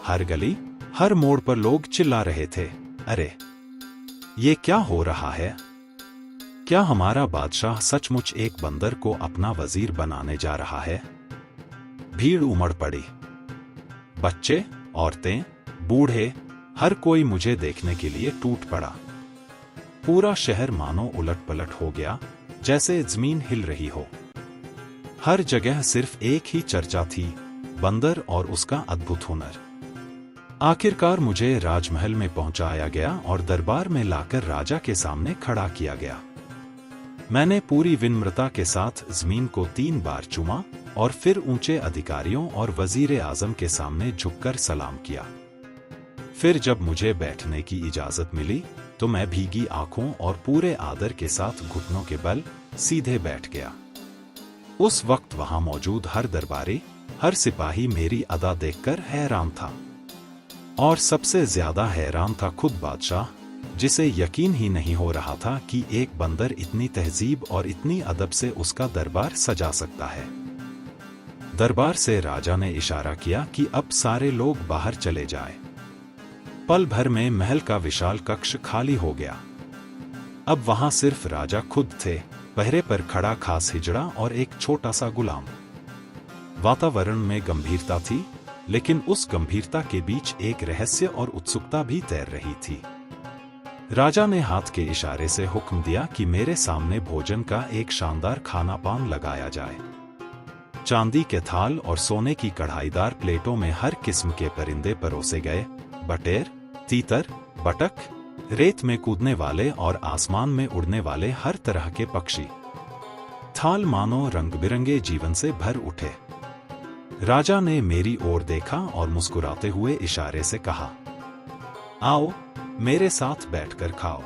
हर गली, हर मोड़ पर लोग चिल्ला रहे थे, अरे ये क्या हो रहा है? क्या हमारा बादशाह सचमुच एक बंदर को अपना वजीर बनाने जा रहा है? भीड़ उमड़ पड़ी। बच्चे, औरतें, बूढ़े, हर कोई मुझे देखने के लिए टूट पड़ा। पूरा शहर मानो उलट पलट हो गया, जैसे जमीन हिल रही हो। हर जगह सिर्फ एक ही चर्चा थी, बंदर और उसका अद्भुत हुनर। आखिरकार मुझे राजमहल में पहुंचाया गया और दरबार में लाकर राजा के सामने खड़ा किया गया। मैंने पूरी विनम्रता के साथ जमीन को 3 बार चूमा और फिर ऊंचे अधिकारियों और वजीर आजम के सामने झुककर सलाम किया। फिर जब मुझे बैठने की इजाजत मिली तो मैं भीगी आंखों और पूरे आदर के साथ घुटनों के बल सीधे बैठ गया। उस वक्त वहां मौजूद हर दरबारी, हर सिपाही मेरी अदा देखकर हैरान था। और सबसे ज्यादा हैरान था खुद बादशाह, जिसे यकीन ही नहीं हो रहा था कि एक बंदर इतनी तहजीब और इतनी अदब से उसका दरबार सजा सकता है। दरबार से राजा ने इशारा किया कि अब सारे लोग बाहर चले जाएं। पल भर में महल का विशाल कक्ष खाली हो गया। अब वहां सिर्फ राजा खुद थे, पहरे पर खड़ा खास हिजड़ा और एक छोटा सा गुलाम। वातावरण में गंभीरता थी, लेकिन उस गंभीरता के बीच एक रहस्य और उत्सुकता भी तैर रही थी। राजा ने हाथ के इशारे से हुक्म दिया कि मेरे सामने भोजन का एक शानदार खाना पान लगाया जाए। चांदी के थाल और सोने की कढ़ाईदार प्लेटों में हर किस्म के परिंदे परोसे गए, बटेर, तीतर, बटक, रेत में कूदने वाले और आसमान में उड़ने वाले हर तरह के पक्षी। थाल मानो रंग बिरंगे जीवन से भर उठे। राजा ने मेरी ओर देखा और मुस्कुराते हुए इशारे से कहा, आओ मेरे साथ बैठकर खाओ।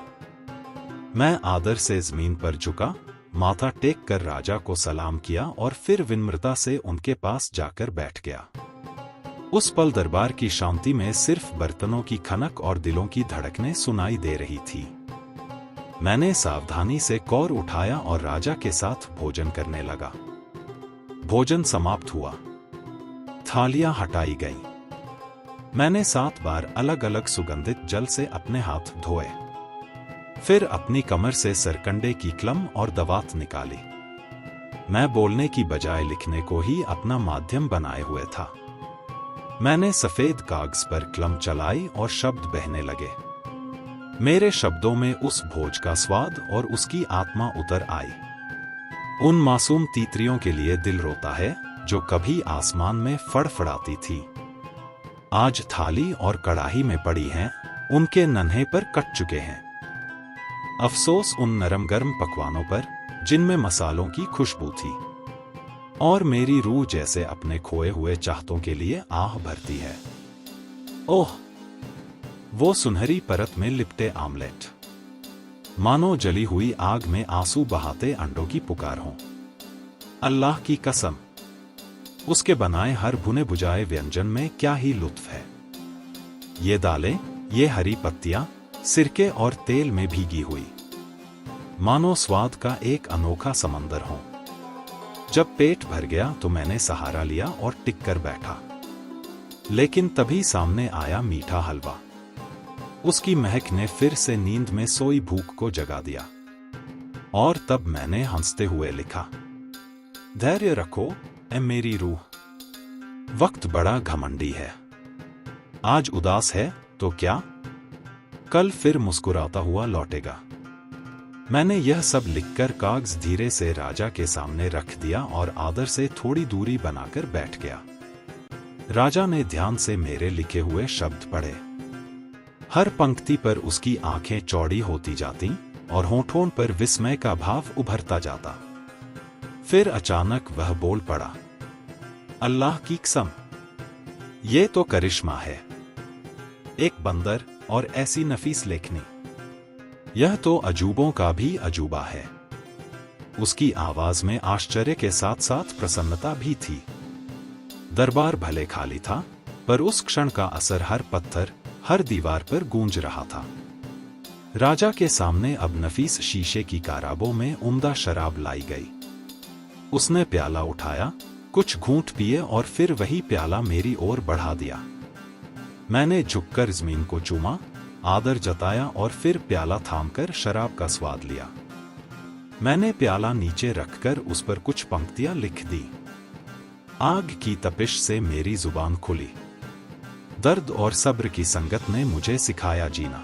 मैं आदर से जमीन पर झुका, माथा टेक कर राजा को सलाम किया और फिर विनम्रता से उनके पास जाकर बैठ गया। उस पल दरबार की शांति में सिर्फ बर्तनों की खनक और दिलों की धड़कनें सुनाई दे रही थी। मैंने सावधानी से कौर उठाया और राजा के साथ भोजन करने लगा। भोजन समाप्त हुआ। थालियां हटाई गईं। मैंने 7 बार अलग अलग सुगंधित जल से अपने हाथ धोए। फिर अपनी कमर से सरकंडे की कलम और दवात निकाली। मैं बोलने की बजाय लिखने को ही अपना माध्यम बनाए हुए था। मैंने सफेद कागज पर कलम चलाई और शब्द बहने लगे। मेरे शब्दों में उस भोज का स्वाद और उसकी आत्मा उतर आई। उन मासूम तीतरियों के लिए दिल रोता है जो कभी आसमान में फड़फड़ाती थी, आज थाली और कड़ाही में पड़ी हैं, उनके नन्हे पर कट चुके हैं। अफसोस उन नरम गर्म पकवानों पर जिनमें मसालों की खुशबू थी और मेरी रूह जैसे अपने खोए हुए चाहतों के लिए आह भरती है। ओह, वो सुनहरी परत में लिपटे आमलेट, मानो जली हुई आग में आंसू बहाते अंडों की पुकार हो। अल्लाह की कसम, उसके बनाए हर भुने बुझाए व्यंजन में क्या ही लुत्फ है। ये दालें, ये हरी पत्तियां सिरके और तेल में भीगी हुई, मानो स्वाद का एक अनोखा समंदर हो। जब पेट भर गया तो मैंने सहारा लिया और टिक कर बैठा, लेकिन तभी सामने आया मीठा हलवा। उसकी महक ने फिर से नींद में सोई भूख को जगा दिया और तब मैंने हंसते हुए लिखा, धैर्य रखो ए मेरी रूह, वक्त बड़ा घमंडी है। आज उदास है तो क्या, कल फिर मुस्कुराता हुआ लौटेगा। मैंने यह सब लिखकर कागज धीरे से राजा के सामने रख दिया और आदर से थोड़ी दूरी बनाकर बैठ गया। राजा ने ध्यान से मेरे लिखे हुए शब्द पढ़े। हर पंक्ति पर उसकी आंखें चौड़ी होती जाती और होठों पर विस्मय का भाव उभरता जाता। फिर अचानक वह बोल पड़ा, अल्लाह की कसम, ये तो करिश्मा है। एक बंदर और ऐसी नफीस लेखनी, यह तो अजूबों का भी अजूबा है। उसकी आवाज में आश्चर्य के साथ साथ प्रसन्नता भी थी। दरबार भले खाली था, पर उस क्षण का असर हर पत्थर, हर दीवार पर गूंज रहा था। राजा के सामने अब नफीस शीशे की काराबों में उम्दा शराब लाई गई। उसने प्याला उठाया, कुछ घूंट पिए और फिर वही प्याला मेरी ओर बढ़ा दिया। मैंने झुककर जमीन को चूमा, आदर जताया और फिर प्याला थामकर शराब का स्वाद लिया। मैंने प्याला नीचे रखकर उस पर कुछ पंक्तियां लिख दी। आग की तपिश से मेरी जुबान खुली। दर्द और सब्र की संगत ने मुझे सिखाया जीना।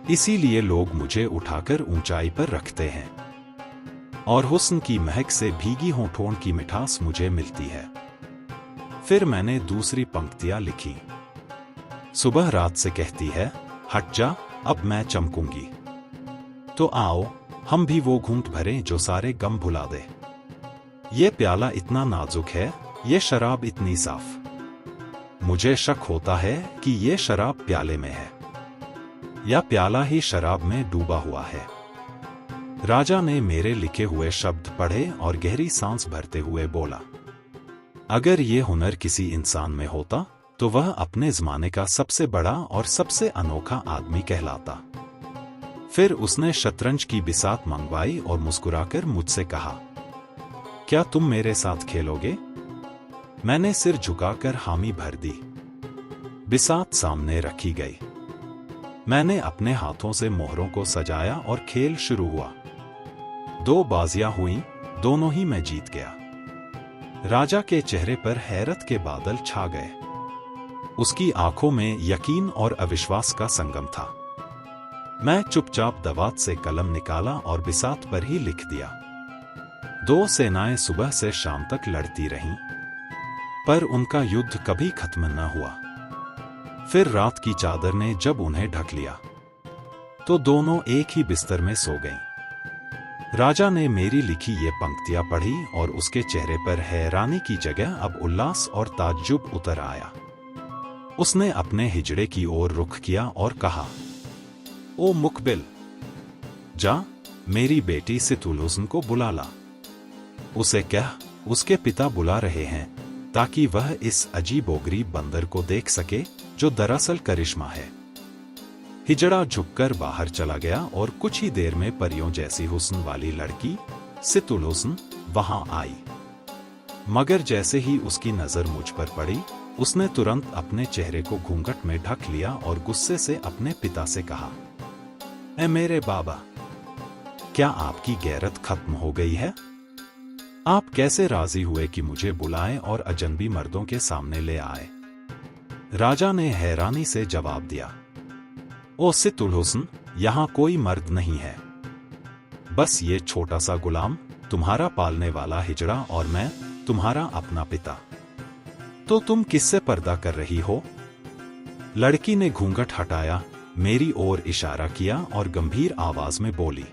इसीलिए लोग मुझे उठाकर ऊंचाई पर रखते हैं और हुस्न की महक से भीगी होठों की मिठास मुझे मिलती है। फिर मैंने दूसरी पंक्तियां लिखी। सुबह रात से कहती है, हट जा, अब मैं चमकूंगी। तो आओ हम भी वो घूंट भरें जो सारे गम भुला दे। ये प्याला इतना नाजुक है, ये शराब इतनी साफ। मुझे शक होता है कि ये शराब प्याले में है या प्याला ही शराब में डूबा हुआ है। राजा ने मेरे लिखे हुए शब्द पढ़े और गहरी सांस भरते हुए बोला, अगर ये हुनर किसी इंसान में होता तो वह अपने जमाने का सबसे बड़ा और सबसे अनोखा आदमी कहलाता। फिर उसने शतरंज की बिसात मंगवाई और मुस्कुराकर मुझसे कहा, क्या तुम मेरे साथ खेलोगे? मैंने सिर झुकाकर हामी भर दी। बिसात सामने रखी गई। मैंने अपने हाथों से मोहरों को सजाया और खेल शुरू हुआ। 2 बाजियां हुईं, दोनों ही मैं जीत गया। राजा के चेहरे पर हैरत के बादल छा गए। उसकी आंखों में यकीन और अविश्वास का संगम था। मैं चुपचाप दवात से कलम निकाला और बिसात पर ही लिख दिया। 2 सेनाएं सुबह से शाम तक लड़ती रहीं, पर उनका युद्ध कभी खत्म न हुआ। फिर रात की चादर ने जब उन्हें ढक लिया, तो दोनों एक ही बिस्तर में सो गईं। राजा ने मेरी लिखी ये पंक्तियां पढ़ी और उसके चेहरे पर हैरानी की जगह अब उल्लास और ताज्जुब उतर आया। उसने अपने हिजड़े की ओर रुख किया और कहा, ओ मुकबिल, जा मेरी बेटी सितुल-हुस्न को बुला ला। उसे कह उसके पिता बुला रहे हैं ताकि वह इस अजीबोगरीब बंदर को देख सके जो दरअसल करिश्मा है। हिजड़ा झुककर बाहर चला गया और कुछ ही देर में परियों जैसी हुस्न वाली लड़की सितुल-हुस्न वहां आई। मगर जैसे ही उसकी नजर मुझ पर पड़ी, उसने तुरंत अपने चेहरे को घूंघट में ढक लिया और गुस्से से अपने पिता से कहा, ए मेरे बाबा, क्या आपकी गैरत खत्म हो गई है? आप कैसे राजी हुए कि मुझे बुलाएं और अजनबी मर्दों के सामने ले आए? राजा ने हैरानी से जवाब दिया, ओ सितुल हुस्न, यहां कोई मर्द नहीं है, बस ये छोटा सा गुलाम, तुम्हारा पालने वाला हिजड़ा, और मैं तुम्हारा अपना पिता। तो तुम किससे पर्दा कर रही हो? लड़की ने घूंघट हटाया, मेरी ओर इशारा किया और गंभीर आवाज में बोली,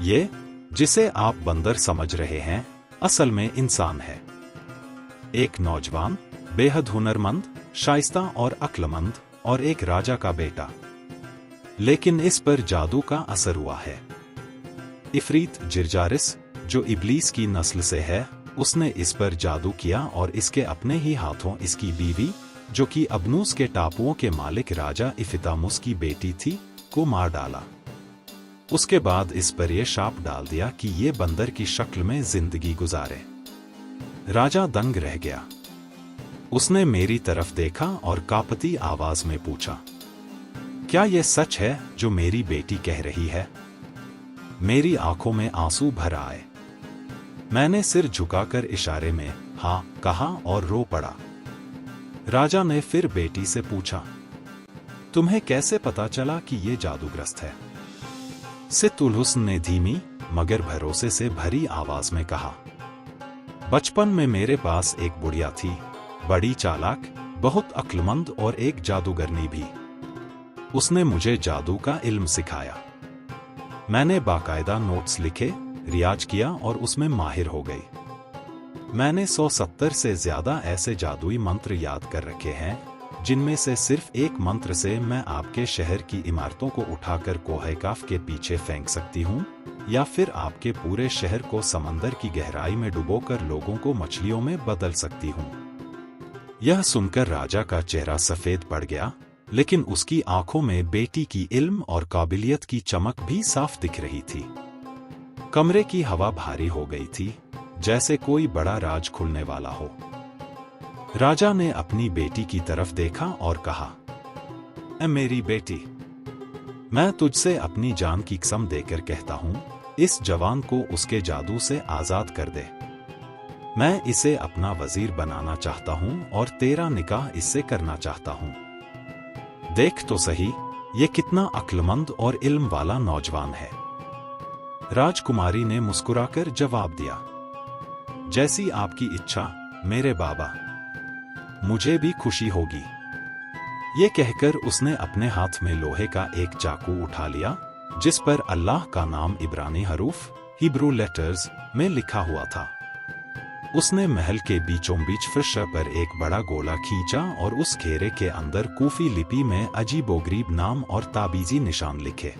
ये जिसे आप बंदर समझ रहे हैं, असल में इंसान है। एक नौजवान, बेहद हुनरमंद, शाइस्ता और अक्लमंद, और एक राजा का बेटा। लेकिन इस पर जादू का असर हुआ है। इफरीत जिरजारिस, जो इब्लीस की नस्ल से है, उसने इस पर जादू किया और इसके अपने ही हाथों इसकी बीवी, जो कि अबनूस के टापुओं के मालिक राजा इफितामुस की बेटी थी, को मार डाला। उसके बाद इस पर यह शाप डाल दिया कि ये बंदर की शक्ल में जिंदगी गुजारे। राजा दंग रह गया। उसने मेरी तरफ देखा और कांपती आवाज में पूछा, क्या यह सच है जो मेरी बेटी कह रही है? मेरी आंखों में आंसू भर आए। मैंने सिर झुकाकर इशारे में हाँ कहा और रो पड़ा। राजा ने फिर बेटी से पूछा, तुम्हें कैसे पता चला कि ये जादूग्रस्त है? सितुल हुस्न ने धीमी मगर भरोसे से भरी आवाज में कहा, बचपन में मेरे पास एक बुढ़िया थी, बड़ी चालाक, बहुत अक्लमंद और एक जादूगरनी भी। उसने मुझे जादू का इल्म सिखाया। मैंने बाकायदा नोट्स लिखे, रियाज किया और उसमें माहिर हो गई। मैंने 170 से ज्यादा ऐसे जादुई मंत्र याद कर रखे हैं, जिनमें से सिर्फ एक मंत्र से मैं आपके शहर की इमारतों को उठाकर कोहकाफ के पीछे फेंक सकती हूँ, या फिर आपके पूरे शहर को समंदर की गहराई में डुबोकर लोगों को मछलियों में बदल सकती हूँ। यह सुनकर राजा का चेहरा सफेद पड़ गया, लेकिन उसकी आंखों में बेटी की इल्म और काबिलियत की चमक भी साफ दिख रही थी। कमरे की हवा भारी हो गई थी, जैसे कोई बड़ा राज खुलने वाला हो। राजा ने अपनी बेटी की तरफ देखा और कहा, ऐ मेरी बेटी, मैं तुझसे अपनी जान की कसम देकर कहता हूं, इस जवान को उसके जादू से आजाद कर दे। मैं इसे अपना वजीर बनाना चाहता हूं और तेरा निकाह इससे करना चाहता हूं। देख तो सही, ये कितना अक्लमंद और इल्म वाला नौजवान है। राजकुमारी ने मुस्कुराकर जवाब दिया, जैसी आपकी इच्छा मेरे बाबा, मुझे भी खुशी होगी। ये कहकर उसने अपने हाथ में लोहे का एक चाकू उठा लिया, जिस पर अल्लाह का नाम इब्रानी हरूफ, हिब्रू लेटर्स में लिखा हुआ था। उसने महल के बीचों बीच फर्श पर एक बड़ा गोला खींचा और उस घेरे के अंदर कूफी लिपि में अजीबोगरीब नाम और ताबीजी निशान लिखे।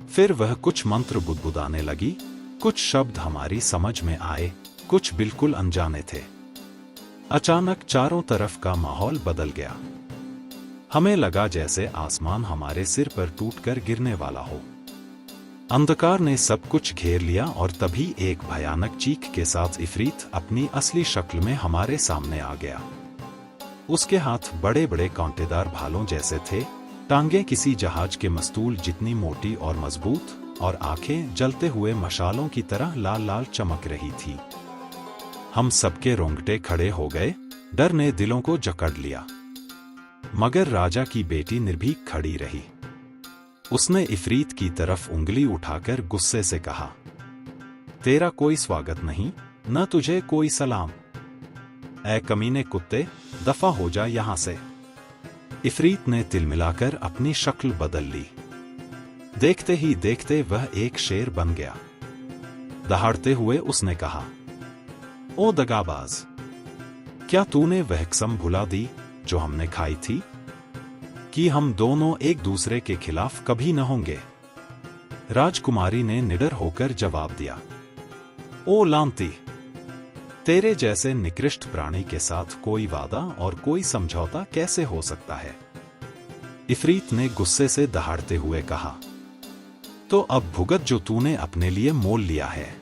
फिर वह कुछ मंत्र बुदबुदाने लगी। कुछ शब्द हमारी समझ में आए, कुछ बिल्कुल अनजाने थे। अचानक चारों तरफ का माहौल बदल गया। हमें लगा जैसे आसमान हमारे सिर पर टूटकर गिरने वाला हो। अंधकार ने सब कुछ घेर लिया और तभी एक भयानक चीख के साथ इफरीत अपनी असली शक्ल में हमारे सामने आ गया। उसके हाथ बड़े बड़े कांटेदार भालों जैसे थे, टांगें किसी जहाज के मस्तूल जितनी मोटी और मजबूत, और आंखें जलते हुए मशालों की तरह लाल लाल चमक रही थी। हम सबके रोंगटे खड़े हो गए, डर ने दिलों को जकड़ लिया। मगर राजा की बेटी निर्भीक खड़ी रही। उसने इफरीत की तरफ उंगली उठाकर गुस्से से कहा, तेरा कोई स्वागत नहीं, न तुझे कोई सलाम। ऐ कमीने कुत्ते, दफा हो जा यहां से। इफरीत ने तिलमिलाकर अपनी शक्ल बदल ली। देखते ही देखते वह एक शेर बन गया। दहाड़ते हुए उसने कहा, ओ दगाबाज, क्या तूने वह कसम भुला दी जो हमने खाई थी कि हम दोनों एक दूसरे के खिलाफ कभी न होंगे? राजकुमारी ने निडर होकर जवाब दिया, ओ लांती, तेरे जैसे निकृष्ट प्राणी के साथ कोई वादा और कोई समझौता कैसे हो सकता है? इफरीत ने गुस्से से दहाड़ते हुए कहा, तो अब भुगत जो तूने अपने लिए मोल लिया है।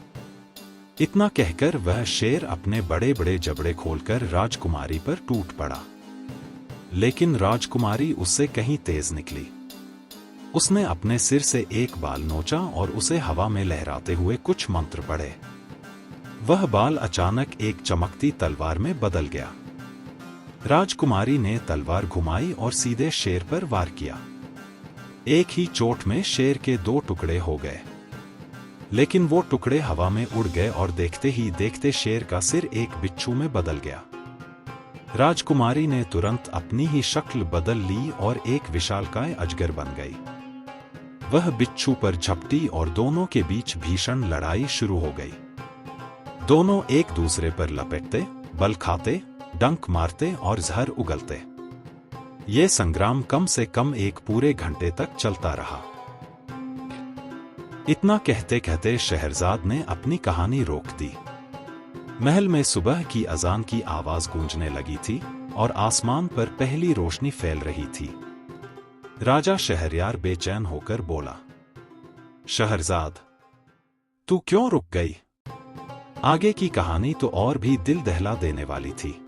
इतना कहकर वह शेर अपने बड़े बड़े जबड़े खोलकर राजकुमारी पर टूट पड़ा। लेकिन राजकुमारी उससे कहीं तेज निकली। उसने अपने सिर से एक बाल नोचा और उसे हवा में लहराते हुए कुछ मंत्र पढ़े। वह बाल अचानक एक चमकती तलवार में बदल गया। राजकुमारी ने तलवार घुमाई और सीधे शेर पर वार किया। एक ही चोट में शेर के 2 टुकड़े हो गए, लेकिन वो टुकड़े हवा में उड़ गए और देखते ही देखते शेर का सिर एक बिच्छू में बदल गया। राजकुमारी ने तुरंत अपनी ही शक्ल बदल ली और एक विशालकाय अजगर बन गई। वह बिच्छू पर झपटी और दोनों के बीच भीषण लड़ाई शुरू हो गई। दोनों एक दूसरे पर लपेटते, बल खाते, डंक मारते और जहर उगलते। ये संग्राम कम से कम 1 पूरे घंटे तक चलता रहा। इतना कहते कहते शहरजाद ने अपनी कहानी रोक दी। महल में सुबह की अजान की आवाज गूंजने लगी थी और आसमान पर पहली रोशनी फैल रही थी। राजा शहरयार बेचैन होकर बोला, शहरजाद, तू क्यों रुक गई? आगे की कहानी तो और भी दिल दहला देने वाली थी।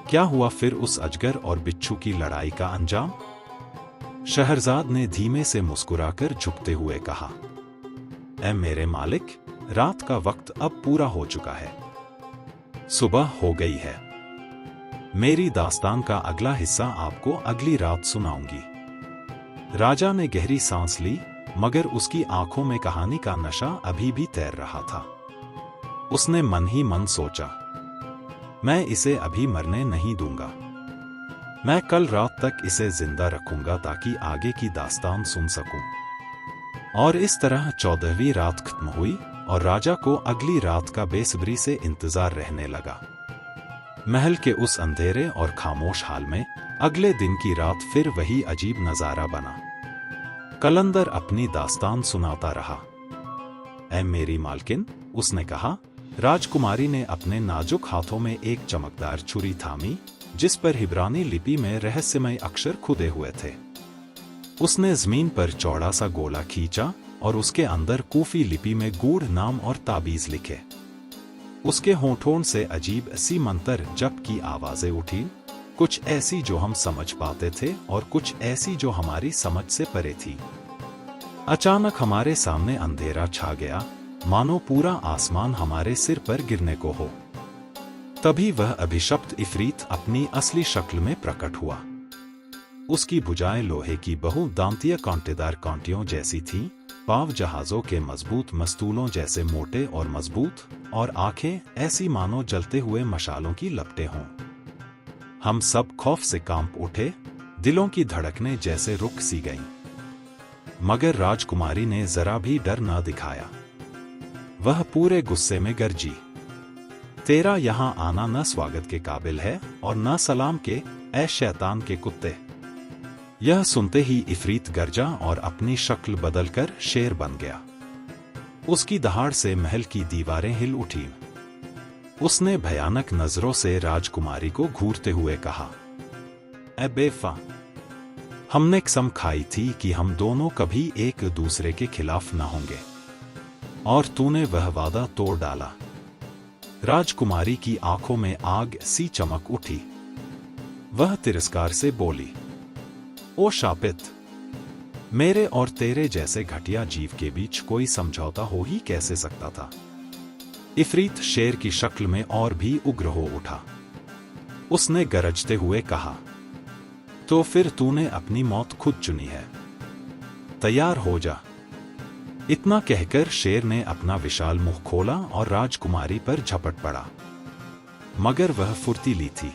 क्या हुआ फिर उस अजगर और बिच्छू की लड़ाई का अंजाम? शहरजाद ने धीमे से मुस्कुराकर झुकते हुए कहा, ऐ मेरे मालिक, रात का वक्त अब पूरा हो चुका है। सुबह हो गई है। मेरी दास्तान का अगला हिस्सा आपको अगली रात सुनाऊंगी। राजा ने गहरी सांस ली, मगर उसकी आंखों में कहानी का नशा अभी भी तैर रहा था। उसने मन ही मन सोचा, मैं इसे अभी मरने नहीं दूंगा। मैं कल रात तक इसे जिंदा रखूंगा ताकि आगे की दास्तान सुन सकूं। और इस तरह 14वीं रात खत्म हुई और राजा को अगली रात का बेसब्री से इंतजार रहने लगा। महल के उस अंधेरे और खामोश हाल में अगले दिन की रात फिर वही अजीब नजारा बना। कलंदर अपनी दास्तान सुनाता रहा। ऐ मेरी मालकिन, उसने कहा। राजकुमारी ने अपने नाजुक हाथों में एक चमकदार छुरी थामी, जिस पर हिब्रानी लिपि में रहस्यमय अक्षर खुदे हुए थे। उसने जमीन पर चौड़ा सा गोला खींचा और उसके अंदर कूफी लिपि में गूढ़ नाम और ताबीज लिखे। उसके होठों से अजीब सी मंत्र जप की आवाजें उठी, कुछ ऐसी जो हम समझ पाते थे और कुछ ऐसी जो हमारी समझ से परे थी। अचानक हमारे सामने अंधेरा छा गया, मानो पूरा आसमान हमारे सिर पर गिरने को हो। तभी वह अभिशप्त इफरीत अपनी असली शक्ल में प्रकट हुआ। उसकी भुजाएं लोहे की बहुदांतीय कांटेदार कांटियों जैसी थीं, पांव जहाजों के मजबूत मस्तूलों जैसे मोटे और मजबूत, और आंखें ऐसी मानो जलते हुए मशालों की लपटें हों। हम सब खौफ से कांप उठे, दिलों की धड़कनें जैसे रुक सी गईं। मगर राजकुमारी ने जरा भी डर न दिखाया। वह पूरे गुस्से में गरजी, तेरा यहां आना न स्वागत के काबिल है और न सलाम के, ऐ शैतान के कुत्ते। यह सुनते ही इफरीत गरजा और अपनी शक्ल बदलकर शेर बन गया। उसकी दहाड़ से महल की दीवारें हिल उठीं। उसने भयानक नजरों से राजकुमारी को घूरते हुए कहा, ऐ बेफा, हमने कसम खाई थी कि हम दोनों कभी एक दूसरे के खिलाफ न होंगे, और तूने वह वादा तोड़ डाला। राजकुमारी की आंखों में आग सी चमक उठी। वह तिरस्कार से बोली, ओ शापित, मेरे और तेरे जैसे घटिया जीव के बीच कोई समझौता हो ही कैसे सकता था। इफरीत शेर की शक्ल में और भी उग्र हो उठा। उसने गरजते हुए कहा, तो फिर तूने अपनी मौत खुद चुनी है, तैयार हो जा। इतना कहकर शेर ने अपना विशाल मुंह खोला और राजकुमारी पर झपट पड़ा। मगर वह फुर्तीली थी।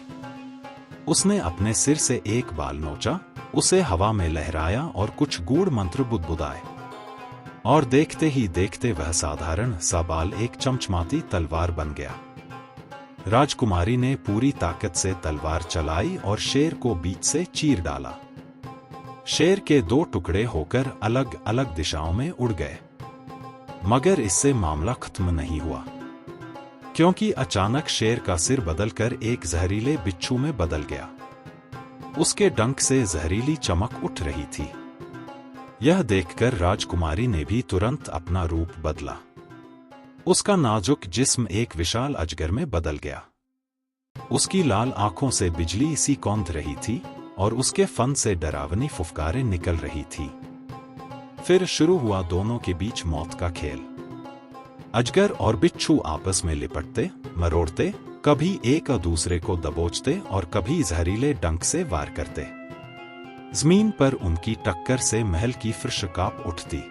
उसने अपने सिर से एक बाल नोचा, उसे हवा में लहराया और कुछ गूढ़ मंत्र बुदबुदाए, और देखते ही देखते वह साधारण सा बाल एक चमचमाती तलवार बन गया। राजकुमारी ने पूरी ताकत से तलवार चलाई और शेर को बीच से चीर डाला। शेर के 2 टुकड़े होकर अलग अलग दिशाओं में उड़ गए। मगर इससे मामला खत्म नहीं हुआ, क्योंकि अचानक शेर का सिर बदलकर एक जहरीले बिच्छू में बदल गया। उसके डंक से जहरीली चमक उठ रही थी। यह देखकर राजकुमारी ने भी तुरंत अपना रूप बदला। उसका नाजुक जिस्म एक विशाल अजगर में बदल गया। उसकी लाल आंखों से बिजली सी कौंध रही थी और उसके फन से डरावनी फुफकारें निकल रही थी। फिर शुरू हुआ दोनों के बीच मौत का खेल। अजगर और बिच्छू आपस में लिपटते, मरोड़ते, कभी एक दूसरे को दबोचते और कभी जहरीले डंक से वार करते। जमीन पर उनकी टक्कर से महल की फर्श कांप उठती।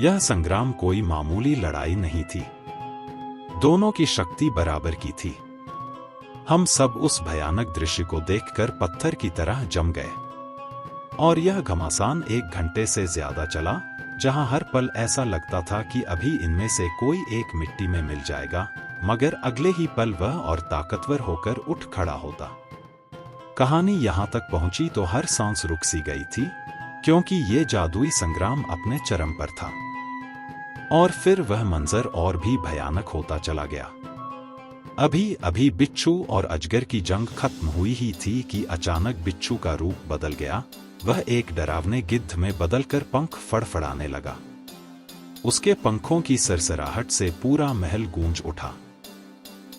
यह संग्राम कोई मामूली लड़ाई नहीं थी। दोनों की शक्ति बराबर की थी। हम सब उस भयानक दृश्य को देखकर पत्थर की तरह जम गए। और यह घमासान 1 घंटे से ज्यादा चला, जहां हर पल ऐसा लगता था कि अभी इनमें से कोई एक मिट्टी में मिल जाएगा, मगर अगले ही पल वह और ताकतवर होकर उठ खड़ा होता। कहानी यहां तक पहुंची तो हर सांस रुक सी गई थी, क्योंकि ये जादुई संग्राम अपने चरम पर था। और फिर वह मंजर और भी भयानक होता चला गया। अभी अभी बिच्छू और अजगर की जंग खत्म हुई ही थी कि अचानक बिच्छू का रूप बदल गया। वह एक डरावने गिद्ध में बदलकर पंख फड़फड़ाने लगा। उसके पंखों की सरसराहट से पूरा महल गूंज उठा।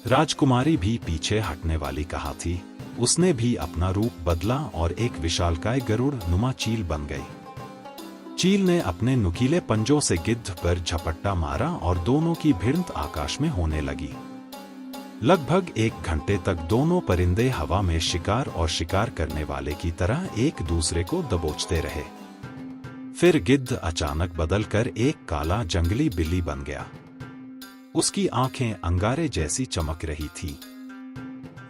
राजकुमारी भी पीछे हटने वाली कहाँ थी। उसने भी अपना रूप बदला और एक विशालकाय गरुड़ नुमा चील बन गई। चील ने अपने नुकीले पंजों से गिद्ध पर झपट्टा मारा और दोनों की भिड़ंत आकाश में होने लगी। लगभग 1 घंटे तक दोनों परिंदे हवा में शिकार और शिकार करने वाले की तरह एक दूसरे को दबोचते रहे। फिर गिद्ध अचानक बदलकर एक काला जंगली बिल्ली बन गया। उसकी आंखें अंगारे जैसी चमक रही थी।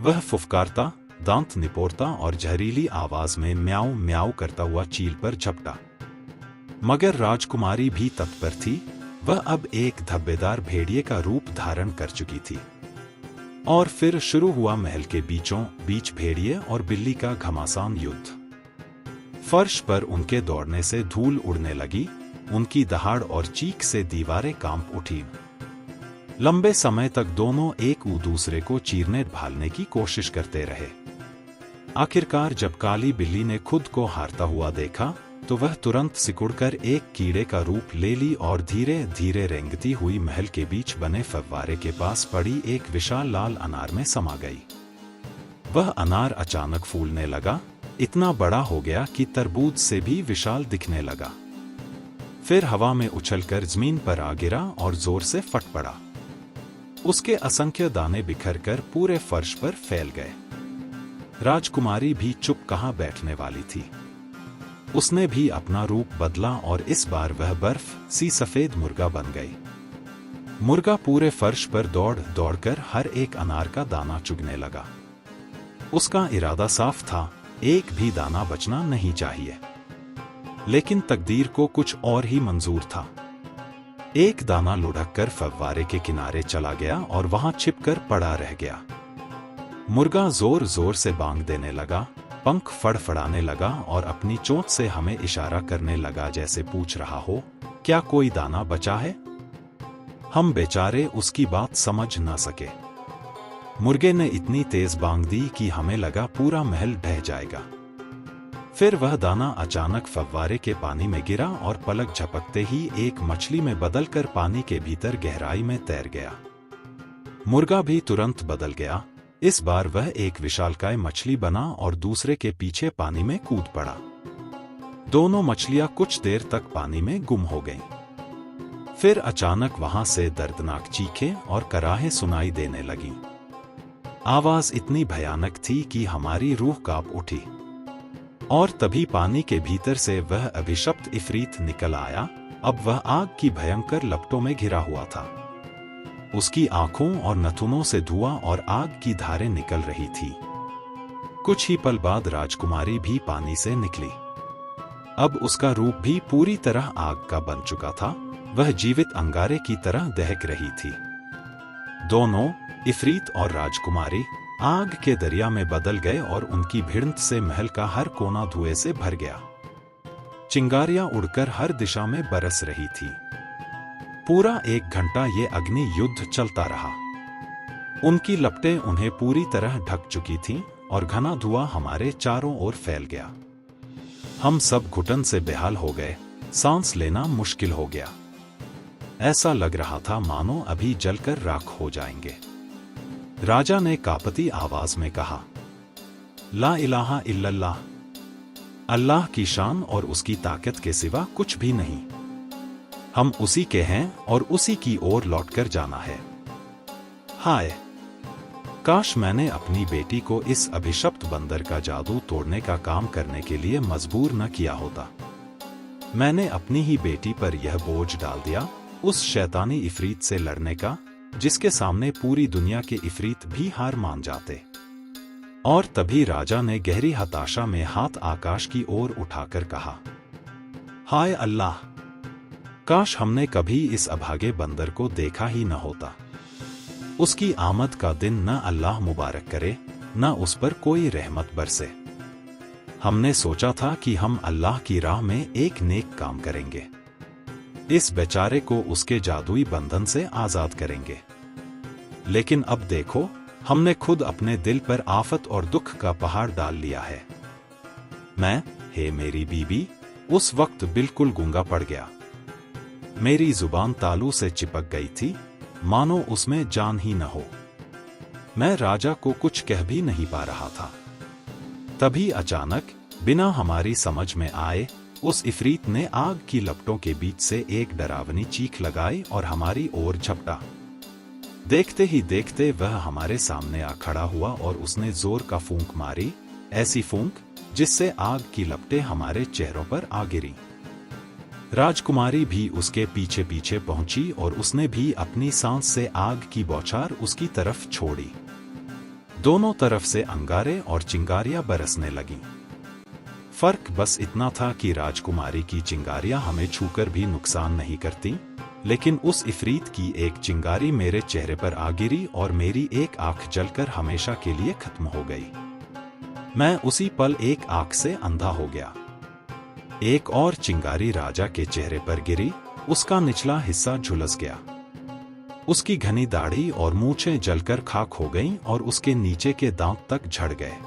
वह फुफकारता, दांत निपोरता और जहरीली आवाज में म्याऊं म्याऊं करता हुआ चील पर झपटा। मगर राजकुमारी भी तत्पर थी। वह अब एक धब्बेदार भेड़िए का रूप धारण कर चुकी थी। और फिर शुरू हुआ महल के बीचों बीच भेड़िए और बिल्ली का घमासान युद्ध। फर्श पर उनके दौड़ने से धूल उड़ने लगी। उनकी दहाड़ और चीख से दीवारें कांप उठी। लंबे समय तक दोनों एक दूसरे को चीरने भालने की कोशिश करते रहे। आखिरकार जब काली बिल्ली ने खुद को हारता हुआ देखा तो वह तुरंत सिकुड़कर एक कीड़े का रूप ले ली और धीरे धीरे रेंगती हुई महल के बीच बने फव्वारे के पास पड़ी एक विशाल लाल अनार में समा गई। वह अनार अचानक फूलने लगा, इतना बड़ा हो गया कि तरबूज से भी विशाल दिखने लगा। फिर हवा में उछलकर जमीन पर आ गिरा और जोर से फट पड़ा। उसके असंख्य दाने बिखरकर पूरे फर्श पर फैल गए। राजकुमारी भी चुप कहाँ बैठने वाली थी। उसने भी अपना रूप बदला और इस बार वह बर्फ सी सफेद मुर्गा बन गई। मुर्गा पूरे फर्श पर दौड़ दौड़कर हर एक अनार का दाना चुगने लगा। उसका इरादा साफ था, एक भी दाना बचना नहीं चाहिए। लेकिन तकदीर को कुछ और ही मंजूर था। एक दाना लुढ़ककर फव्वारे के किनारे चला गया और वहां छिपकर पड़ा रह गया। मुर्गा जोर जोर से बांग देने लगा, पंख फड़फड़ाने लगा और अपनी चोंच से हमें इशारा करने लगा जैसे पूछ रहा हो, क्या कोई दाना बचा है? हम बेचारे उसकी बात समझ न सके। मुर्गे ने इतनी तेज बांग दी कि हमें लगा पूरा महल ढह जाएगा। फिर वह दाना अचानक फव्वारे के पानी में गिरा और पलक झपकते ही एक मछली में बदलकर पानी के भीतर गहराई में तैर गया। मुर्गा भी तुरंत बदल गया। इस बार वह एक विशालकाय मछली बना और दूसरे के पीछे पानी में कूद पड़ा। दोनों मछलियां कुछ देर तक पानी में गुम हो गईं। फिर अचानक वहां से दर्दनाक चीखें और कराहें सुनाई देने लगीं। आवाज इतनी भयानक थी कि हमारी रूह कांप उठी। और तभी पानी के भीतर से वह अभिशप्त इफरीत निकल आया। अब वह आग की भयंकर लपटों में घिरा हुआ था। उसकी आंखों और नथुनों से धुआं और आग की धारें निकल रही थी। कुछ ही पल बाद राजकुमारी भी पानी से निकली। अब उसका रूप भी पूरी तरह आग का बन चुका था। वह जीवित अंगारे की तरह दहक रही थी। दोनों, इफरीत और राजकुमारी, आग के दरिया में बदल गए और उनकी भिड़ंत से महल का हर कोना धुएं से भर गया। चिंगारियां उड़कर हर दिशा में बरस रही थी। पूरा 1 घंटा ये अग्नि युद्ध चलता रहा। उनकी लपटें उन्हें पूरी तरह ढक चुकी थीं और घना धुआं हमारे चारों ओर फैल गया। हम सब घुटन से बेहाल हो गए, सांस लेना मुश्किल हो गया। ऐसा लग रहा था मानो अभी जलकर राख हो जाएंगे। राजा ने कांपती आवाज में कहा, ला इलाहा इल्लल्लाह, अल्लाह की शान और उसकी ताकत के सिवा कुछ भी नहीं। हम उसी के हैं और उसी की ओर लौटकर जाना है। हाय, काश मैंने अपनी बेटी को इस अभिशप्त बंदर का जादू तोड़ने का काम करने के लिए मजबूर न किया होता। मैंने अपनी ही बेटी पर यह बोझ डाल दिया, उस शैतानी इफरीत से लड़ने का, जिसके सामने पूरी दुनिया के इफरीत भी हार मान जाते। और तभी राजा ने गहरी हताशा में हाथ आकाश की ओर उठाकर कहा, हाय अल्लाह, काश हमने कभी इस अभागे बंदर को देखा ही न होता। उसकी आमद का दिन न अल्लाह मुबारक करे, न उस पर कोई रहमत बरसे। हमने सोचा था कि हम अल्लाह की राह में एक नेक काम करेंगे, इस बेचारे को उसके जादुई बंधन से आजाद करेंगे। लेकिन अब देखो, हमने खुद अपने दिल पर आफत और दुख का पहाड़ डाल लिया है। मैं, हे मेरी बीबी, उस वक्त बिल्कुल गूंगा पड़ गया। मेरी जुबान तालू से चिपक गई थी, मानो उसमें जान ही न हो। मैं राजा को कुछ कह भी नहीं पा रहा था। तभी अचानक, बिना हमारी समझ में आए, उस इफरीत ने आग की लपटों के बीच से एक डरावनी चीख लगाई और हमारी ओर झपटा। देखते ही देखते वह हमारे सामने आ खड़ा हुआ और उसने जोर का फूंक मारी, ऐसी फूंक जिससे आग की लपटें हमारे चेहरों पर आ गिरी। राजकुमारी भी उसके पीछे पीछे पहुंची और उसने भी अपनी सांस से आग की बौछार उसकी तरफ छोड़ी। दोनों तरफ से अंगारे और चिंगारियां बरसने लगीं। फर्क बस इतना था कि राजकुमारी की चिंगारियां हमें छूकर भी नुकसान नहीं करती, लेकिन उस इफरीत की एक चिंगारी मेरे चेहरे पर आ गिरी और मेरी एक आंख जलकर हमेशा के लिए खत्म हो गई। मैं उसी पल एक आंख से अंधा हो गया। एक और चिंगारी राजा के चेहरे पर गिरी, उसका निचला हिस्सा झुलस गया। उसकी घनी दाढ़ी और मूंछें जलकर खाक हो गईं और उसके नीचे के दांत तक झड़ गए।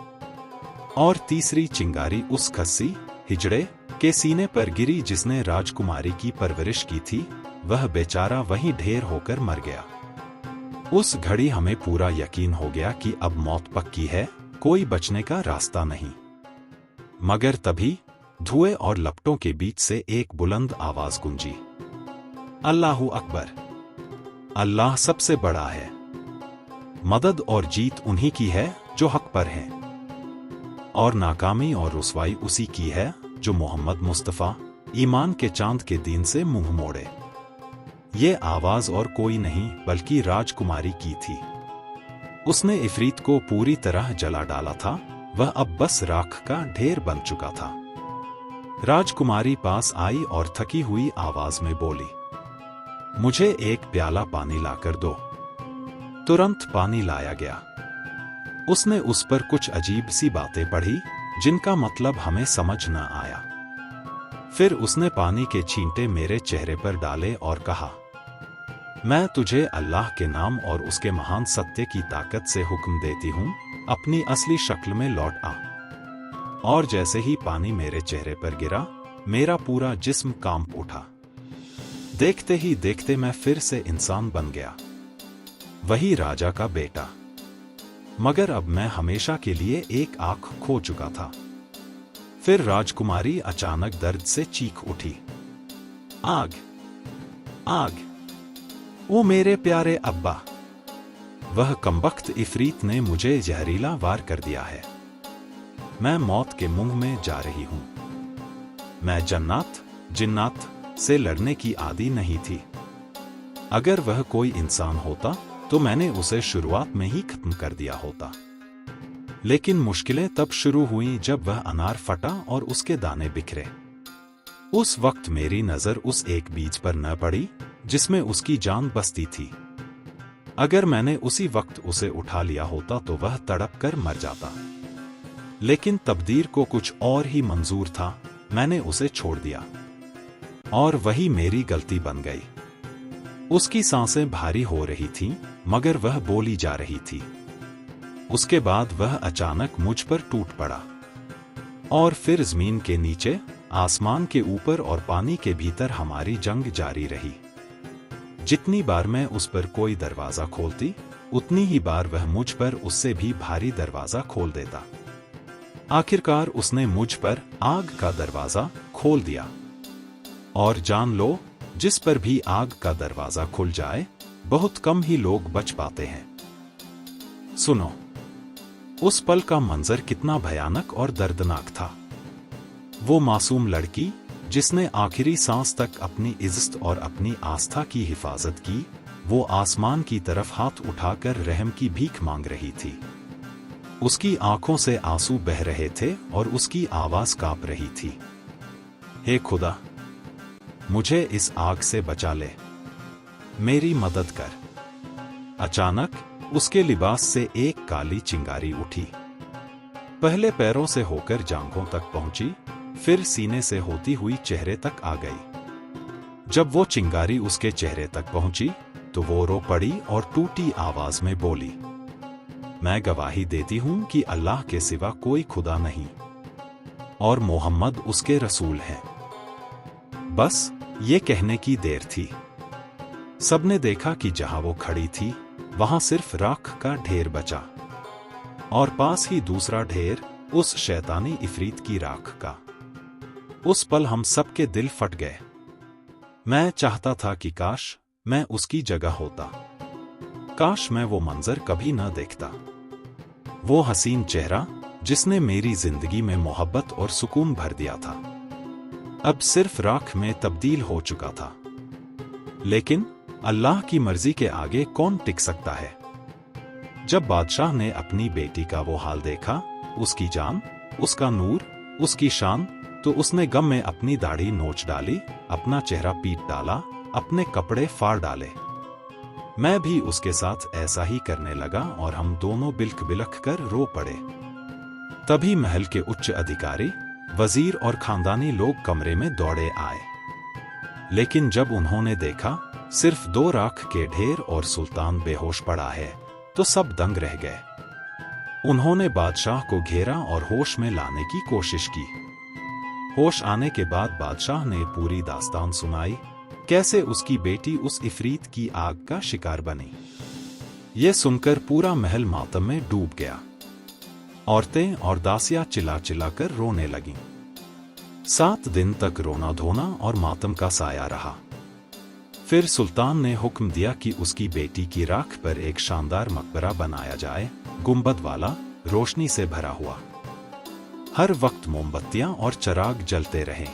और तीसरी चिंगारी उस खस्सी, हिजड़े के सीने पर गिरी जिसने राजकुमारी की परवरिश की थी। वह बेचारा वहीं ढेर होकर मर गया। उस घड़ी हमें पूरा यकीन हो गया कि अब मौत पक्की है, कोई बचने का रास्ता नहीं। मगर तभी धुएं और लपटों के बीच से एक बुलंद आवाज गूंजी, अल्लाहु अकबर, अल्लाह सबसे बड़ा है। मदद और जीत उन्हीं की है जो हक पर है, और नाकामी और रुसवाई उसी की है जो मोहम्मद मुस्तफा ईमान के चांद के दीन से मुंह मोड़े। ये आवाज और कोई नहीं बल्कि राजकुमारी की थी। उसने इफरीत को पूरी तरह जला डाला था, वह अब बस राख का ढेर बन चुका था। राजकुमारी पास आई और थकी हुई आवाज में बोली, मुझे एक प्याला पानी लाकर दो। तुरंत पानी लाया गया। उसने उस पर कुछ अजीब सी बातें पढ़ी जिनका मतलब हमें समझ न आया। फिर उसने पानी के छींटे मेरे चेहरे पर डाले और कहा, मैं तुझे अल्लाह के नाम और उसके महान सत्य की ताकत से हुक्म देती हूं, अपनी असली शक्ल में लौट आ। और जैसे ही पानी मेरे चेहरे पर गिरा, मेरा पूरा जिस्म कांप उठा। देखते ही देखते मैं फिर से इंसान बन गया, वही राजा का बेटा। मगर अब मैं हमेशा के लिए एक आंख खो चुका था। फिर राजकुमारी अचानक दर्द से चीख उठी, आग, आग, ओ मेरे प्यारे अब्बा, वह कमबख्त इफरीत ने मुझे जहरीला वार कर दिया है। मैं मौत के मुंह में जा रही हूं। मैं जन्नत, जिन्नात से लड़ने की आदी नहीं थी। अगर वह कोई इंसान होता तो मैंने उसे शुरुआत में ही खत्म कर दिया होता। लेकिन मुश्किलें तब शुरू हुईं जब वह अनार फटा और उसके दाने बिखरे। उस वक्त मेरी नजर उस एक बीज पर न पड़ी जिसमें उसकी जान बसती थी। अगर मैंने उसी वक्त उसे उठा लिया होता तो वह तड़प कर मर जाता। लेकिन तकदीर को कुछ और ही मंजूर था, मैंने उसे छोड़ दिया। और वही मेरी गलती बन गई। उसकी सांसें भारी हो रही थीं, मगर वह बोली जा रही थी। उसके बाद वह अचानक मुझ पर टूट पड़ा। और फिर जमीन के नीचे, आसमान के ऊपर और पानी के भीतर हमारी जंग जारी रही। जितनी बार मैं उस पर कोई दरवाजा खोलती, उतनी ही बार वह मुझ पर उससे भी भारी दरवाजा खोल देता। आखिरकार उसने मुझ पर आग का दरवाजा खोल दिया। और जान लो, जिस पर भी आग का दरवाजा खुल जाए, बहुत कम ही लोग बच पाते हैं। सुनो, उस पल का मंजर कितना भयानक और दर्दनाक था। वो मासूम लड़की जिसने आखिरी सांस तक अपनी इज्जत और अपनी आस्था की हिफाजत की, वो आसमान की तरफ हाथ उठाकर रहम की भीख मांग रही थी। उसकी आंखों से आंसू बह रहे थे और उसकी आवाज कांप रही थी। हे खुदा, मुझे इस आग से बचा ले, मेरी मदद कर। अचानक उसके लिबास से एक काली चिंगारी उठी। पहले पैरों से होकर जांघों तक पहुंची, फिर सीने से होती हुई चेहरे तक आ गई। जब वो चिंगारी उसके चेहरे तक पहुंची तो वो रो पड़ी और टूटी आवाज में बोली, मैं गवाही देती हूं कि अल्लाह के सिवा कोई खुदा नहीं और मोहम्मद उसके रसूल हैं। बस ये कहने की देर थी। सबने देखा कि जहां वो खड़ी थी वहां सिर्फ राख का ढेर बचा और पास ही दूसरा ढेर उस शैतानी इफरीत की राख का। उस पल हम सबके दिल फट गए। मैं चाहता था कि काश मैं उसकी जगह होता, काश मैं वो मंजर कभी न देखता। वो हसीन चेहरा जिसने मेरी जिंदगी में मोहब्बत और सुकून भर दिया था, अब सिर्फ राख में तब्दील हो चुका था। लेकिन अल्लाह की मर्जी के आगे कौन टिक सकता है। जब बादशाह ने अपनी बेटी का वो हाल देखा, उसकी जान, उसका नूर, उसकी शान, तो उसने गम में अपनी दाढ़ी नोच डाली, अपना चेहरा पीट डाला, अपने कपड़े फाड़ डाले। मैं भी उसके साथ ऐसा ही करने लगा और हम दोनों बिलख बिलख कर रो पड़े। तभी महल के उच्च अधिकारी, वजीर और खानदानी लोग कमरे में दौड़े आए। लेकिन जब उन्होंने देखा सिर्फ 2 राख के ढेर और सुल्तान बेहोश पड़ा है, तो सब दंग रह गए। उन्होंने बादशाह को घेरा और होश में लाने की कोशिश की। होश आने के बाद बादशाह ने पूरी दास्तान सुनाई, कैसे उसकी बेटी उस इफरीत की आग का शिकार बनी। यह सुनकर पूरा महल मातम में डूब गया। औरतें और दासियां चिल्ला चिल्ला कर रोने लगीं। 7 दिन तक रोना धोना और मातम का साया रहा। फिर सुल्तान ने हुक्म दिया कि उसकी बेटी की राख पर एक शानदार मकबरा बनाया जाए, गुंबद वाला, रोशनी से भरा हुआ। हर वक्त मोमबत्तियां और चिराग जलते रहे।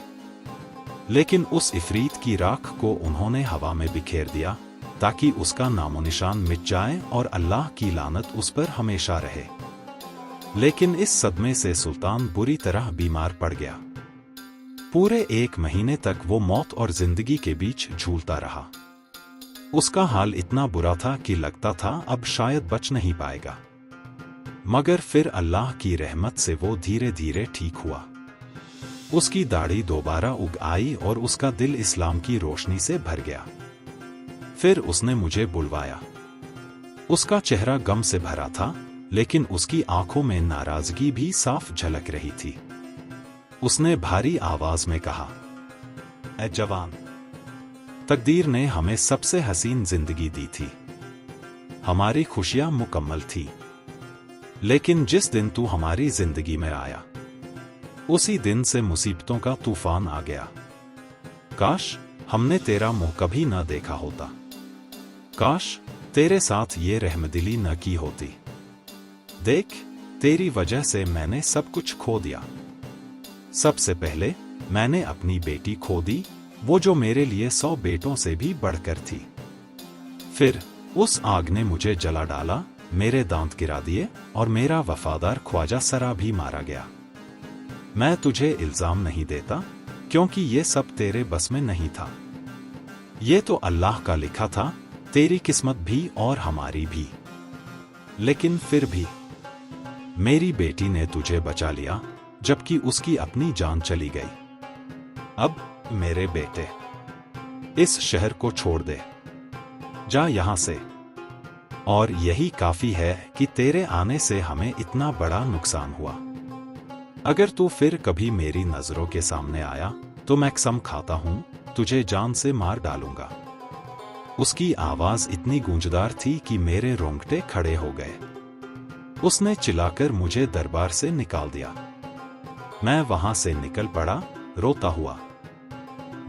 लेकिन उस इफरीत की राख को उन्होंने हवा में बिखेर दिया ताकि उसका नामो निशान मिट जाए और अल्लाह की लानत उस पर हमेशा रहे। लेकिन इस सदमे से सुल्तान बुरी तरह बीमार पड़ गया। पूरे 1 महीने तक वो मौत और जिंदगी के बीच झूलता रहा। उसका हाल इतना बुरा था कि लगता था अब शायद बच नहीं पाएगा। मगर फिर अल्लाह की रहमत से वो धीरे धीरे ठीक हुआ। उसकी दाढ़ी दोबारा उग आई और उसका दिल इस्लाम की रोशनी से भर गया। फिर उसने मुझे बुलवाया। उसका चेहरा गम से भरा था, लेकिन उसकी आंखों में नाराजगी भी साफ झलक रही थी। उसने भारी आवाज में कहा, ऐ जवान, तकदीर ने हमें सबसे हसीन जिंदगी दी थी। हमारी खुशियां मुकम्मल थी। लेकिन जिस दिन तू हमारी जिंदगी में आया, उसी दिन से मुसीबतों का तूफान आ गया। काश हमने तेरा मुंह कभी न देखा होता। काश तेरे साथ ये रहमदिली न की होती। देख, तेरी वजह से मैंने सब कुछ खो दिया। सबसे पहले मैंने अपनी बेटी खो दी, वो जो मेरे लिए 100 बेटों से भी बढ़कर थी। फिर उस आग ने मुझे जला डाला, मेरे दांत गिरा दिए और मेरा वफादार ख्वाजा सरा भी मारा गया। मैं तुझे इल्जाम नहीं देता, क्योंकि ये सब तेरे बस में नहीं था। ये तो अल्लाह का लिखा था, तेरी किस्मत भी और हमारी भी। लेकिन फिर भी मेरी बेटी ने तुझे बचा लिया, जबकि उसकी अपनी जान चली गई। अब मेरे बेटे, इस शहर को छोड़ दे, जा यहां से। और यही काफी है कि तेरे आने से हमें इतना बड़ा नुकसान हुआ। अगर तू फिर कभी मेरी नजरों के सामने आया तो मैं कसम खाता हूं, तुझे जान से मार डालूंगा। उसकी आवाज इतनी गूंजदार थी कि मेरे रोंगटे खड़े हो गए। उसने चिल्लाकर मुझे दरबार से निकाल दिया। मैं वहां से निकल पड़ा, रोता हुआ,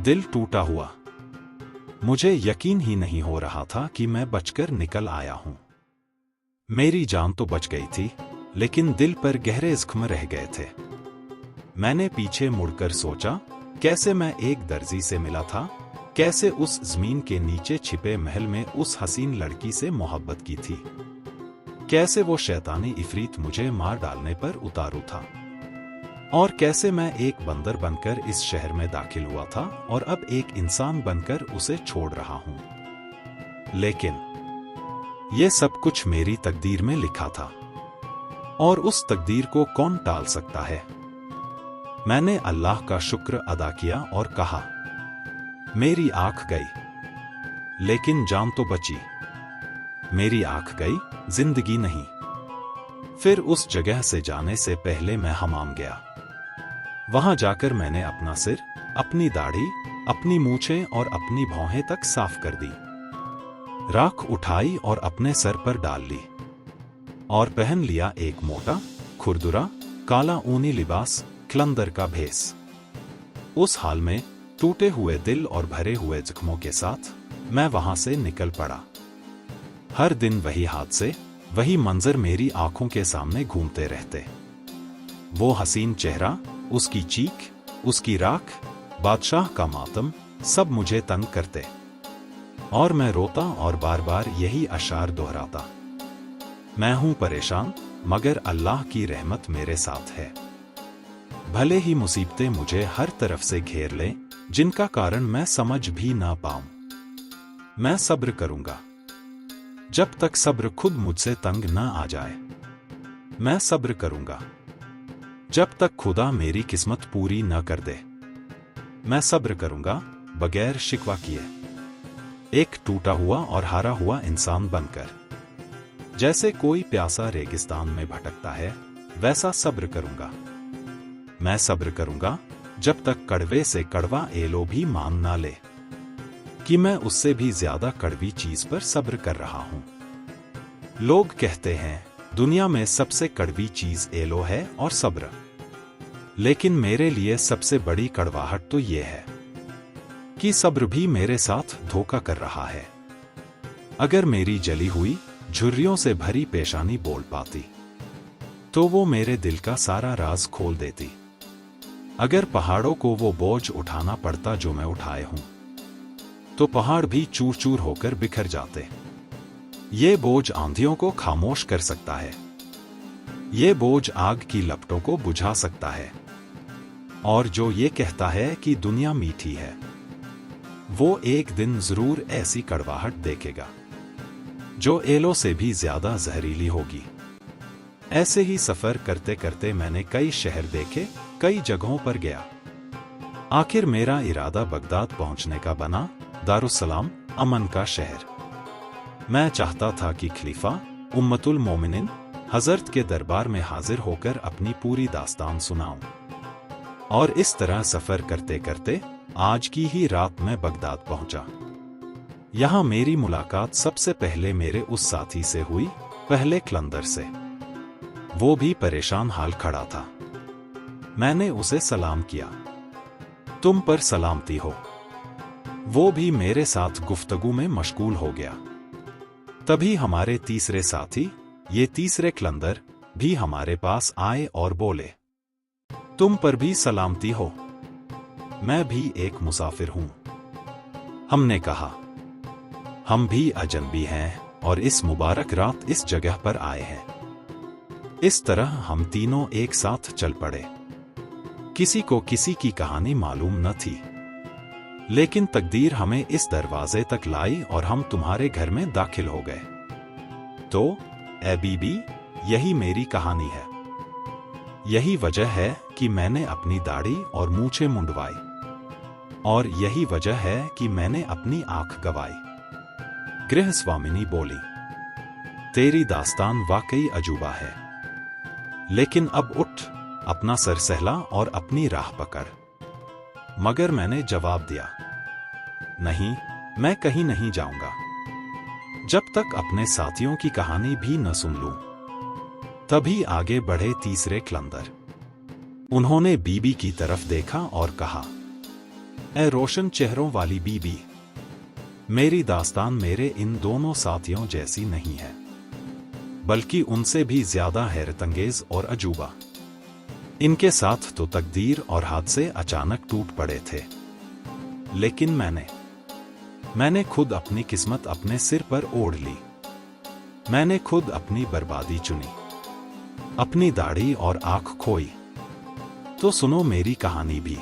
दिल टूटा हुआ। मुझे यकीन ही नहीं हो रहा था कि मैं बचकर निकल आया हूं। मेरी जान तो बच गई थी, लेकिन दिल पर गहरे जख्म रह गए थे। मैंने पीछे मुड़कर सोचा, कैसे मैं एक दर्जी से मिला था, कैसे उस जमीन के नीचे छिपे महल में उस हसीन लड़की से मोहब्बत की थी, कैसे वो शैतानी इफरीत मुझे मार डालने पर उतारू था, और कैसे मैं एक बंदर बनकर इस शहर में दाखिल हुआ था और अब एक इंसान बनकर उसे छोड़ रहा हूं। लेकिन ये सब कुछ मेरी तकदीर में लिखा था, और उस तकदीर को कौन टाल सकता है। मैंने अल्लाह का शुक्र अदा किया और कहा, मेरी आंख गई लेकिन जान तो बची। मेरी आंख गई, जिंदगी नहीं। फिर उस जगह से जाने से पहले मैं हमाम गया। वहां जाकर मैंने अपना सिर, अपनी दाढ़ी, अपनी मूछें और अपनी भौहें तक साफ कर दी। राख उठाई और अपने सर पर डाल ली, और पहन लिया एक मोटा, खुरदुरा, काला ऊनी लिबास, कलंदर का भेस। उस हाल में, टूटे हुए दिल और भरे हुए जख्मों के साथ, मैं वहां से निकल पड़ा। हर दिन वही हादसे, वही मंजर मेरी आंखों के सामने घूमते रहते। वो हसीन चेहरा, उसकी चीख, उसकी राख, बादशाह का मातम, सब मुझे तंग करते। और मैं रोता और बार बार यही अशार दोहराता, मैं हूं परेशान, मगर अल्लाह की रहमत मेरे साथ है। भले ही मुसीबतें मुझे हर तरफ से घेर लें, जिनका कारण मैं समझ भी ना पाऊं, मैं सब्र करूंगा जब तक सब्र खुद मुझसे तंग ना आ जाए। मैं सब्र करूंगा जब तक खुदा मेरी किस्मत पूरी न कर दे। मैं सब्र करूंगा बगैर शिकवा किए, एक टूटा हुआ और हारा हुआ इंसान बनकर। जैसे कोई प्यासा रेगिस्तान में भटकता है, वैसा सब्र करूंगा। मैं सब्र करूंगा जब तक कड़वे से कड़वा एलो भी मान ना ले कि मैं उससे भी ज्यादा कड़वी चीज पर सब्र कर रहा हूं। लोग कहते हैं दुनिया में सबसे कड़वी चीज एलो है और सब्र, लेकिन मेरे लिए सबसे बड़ी कड़वाहट तो ये है कि सब्र भी मेरे साथ धोखा कर रहा है। अगर मेरी जली हुई, झुर्रियों से भरी पेशानी बोल पाती, तो वो मेरे दिल का सारा राज खोल देती। अगर पहाड़ों को वो बोझ उठाना पड़ता जो मैं उठाए हूं, तो पहाड़ भी चूर चूर होकर बिखर जाते। ये बोझ आंधियों को खामोश कर सकता है, ये बोझ आग की लपटों को बुझा सकता है। और जो ये कहता है कि दुनिया मीठी है, वो एक दिन जरूर ऐसी कड़वाहट देखेगा जो एलो से भी ज्यादा जहरीली होगी। ऐसे ही सफर करते करते मैंने कई शहर देखे, कई जगहों पर गया। आखिर मेरा इरादा बगदाद पहुंचने का बना, दारुस्सलाम, अमन का शहर। मैं चाहता था कि खलीफा उम्मतुल मोमिनिन हजरत के दरबार में हाजिर होकर अपनी पूरी दास्तान सुनाऊं। और इस तरह सफर करते करते आज की ही रात में बगदाद पहुंचा। यहां मेरी मुलाकात सबसे पहले मेरे उस साथी से हुई, पहले कलंदर से। वो भी परेशान हाल खड़ा था। मैंने उसे सलाम किया, तुम पर सलामती हो। वो भी मेरे साथ गुफ्तगू में मशगूल हो गया। तभी हमारे तीसरे साथी, ये तीसरे कलंदर, भी हमारे पास आए और बोले, तुम पर भी सलामती हो, मैं भी एक मुसाफिर हूं। हमने कहा, हम भी अजनबी हैं और इस मुबारक रात इस जगह पर आए हैं। इस तरह हम तीनों एक साथ चल पड़े। किसी को किसी की कहानी मालूम न थी, लेकिन तकदीर हमें इस दरवाजे तक लाई और हम तुम्हारे घर में दाखिल हो गए। तो ए बीबी, यही मेरी कहानी है। यही वजह है कि मैंने अपनी दाढ़ी और मूछें मुंडवाई, और यही वजह है कि मैंने अपनी आंख गंवाई। गृहस्वामिनी बोली, तेरी दास्तान वाकई अजूबा है, लेकिन अब उठ, अपना सर सहला और अपनी राह पकड़। मगर मैंने जवाब दिया, नहीं, मैं कहीं नहीं जाऊंगा जब तक अपने साथियों की कहानी भी न सुन लूं। तभी आगे बढ़े तीसरे कलंदर। उन्होंने बीबी की तरफ देखा और कहा, ए रोशन चेहरों वाली बीबी, मेरी दास्तान मेरे इन दोनों साथियों जैसी नहीं है, बल्कि उनसे भी ज्यादा हैरतअंगेज और अजूबा। इनके साथ तो तकदीर और हादसे अचानक टूट पड़े थे, लेकिन मैंने खुद अपनी किस्मत अपने सिर पर ओढ़ ली। मैंने खुद अपनी बर्बादी चुनी, अपनी दाढ़ी और आंख खोई। तो सुनो मेरी कहानी भी।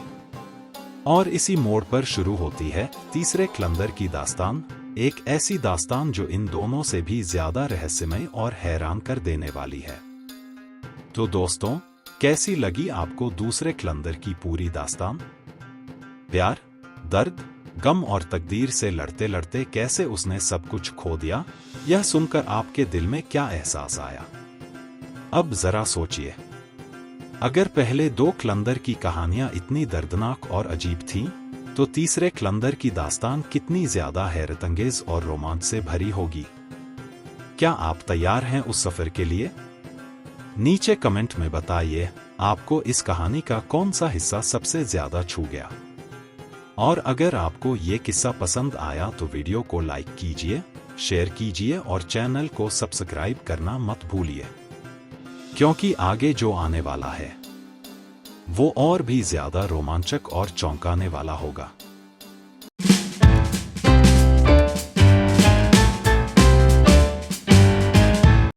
और इसी मोड़ पर शुरू होती है तीसरे कलंदर की दास्तान, एक ऐसी दास्तान जो इन दोनों से भी ज्यादा रहस्यमय और हैरान कर देने वाली है। तो दोस्तों, कैसी लगी आपको दूसरे कलंदर की पूरी दास्तान? प्यार, दर्द, गम और तकदीर से लड़ते लड़ते कैसे उसने सब कुछ खो दिया, यह सुनकर आपके दिल में क्या एहसास आया? अब जरा सोचिए, अगर पहले दो कलंदर की कहानियां इतनी दर्दनाक और अजीब थीं, तो तीसरे कलंदर की दास्तान कितनी ज्यादा हैरतअंगेज और रोमांच से भरी होगी। क्या आप तैयार हैं उस सफर के लिए? नीचे कमेंट में बताइए आपको इस कहानी का कौन सा हिस्सा सबसे ज्यादा छू गया। और अगर आपको ये किस्सा पसंद आया तो वीडियो को लाइक कीजिए, शेयर कीजिए और चैनल को सब्सक्राइब करना मत भूलिए, क्योंकि आगे जो आने वाला है वो और भी ज्यादा रोमांचक और चौंकाने वाला होगा।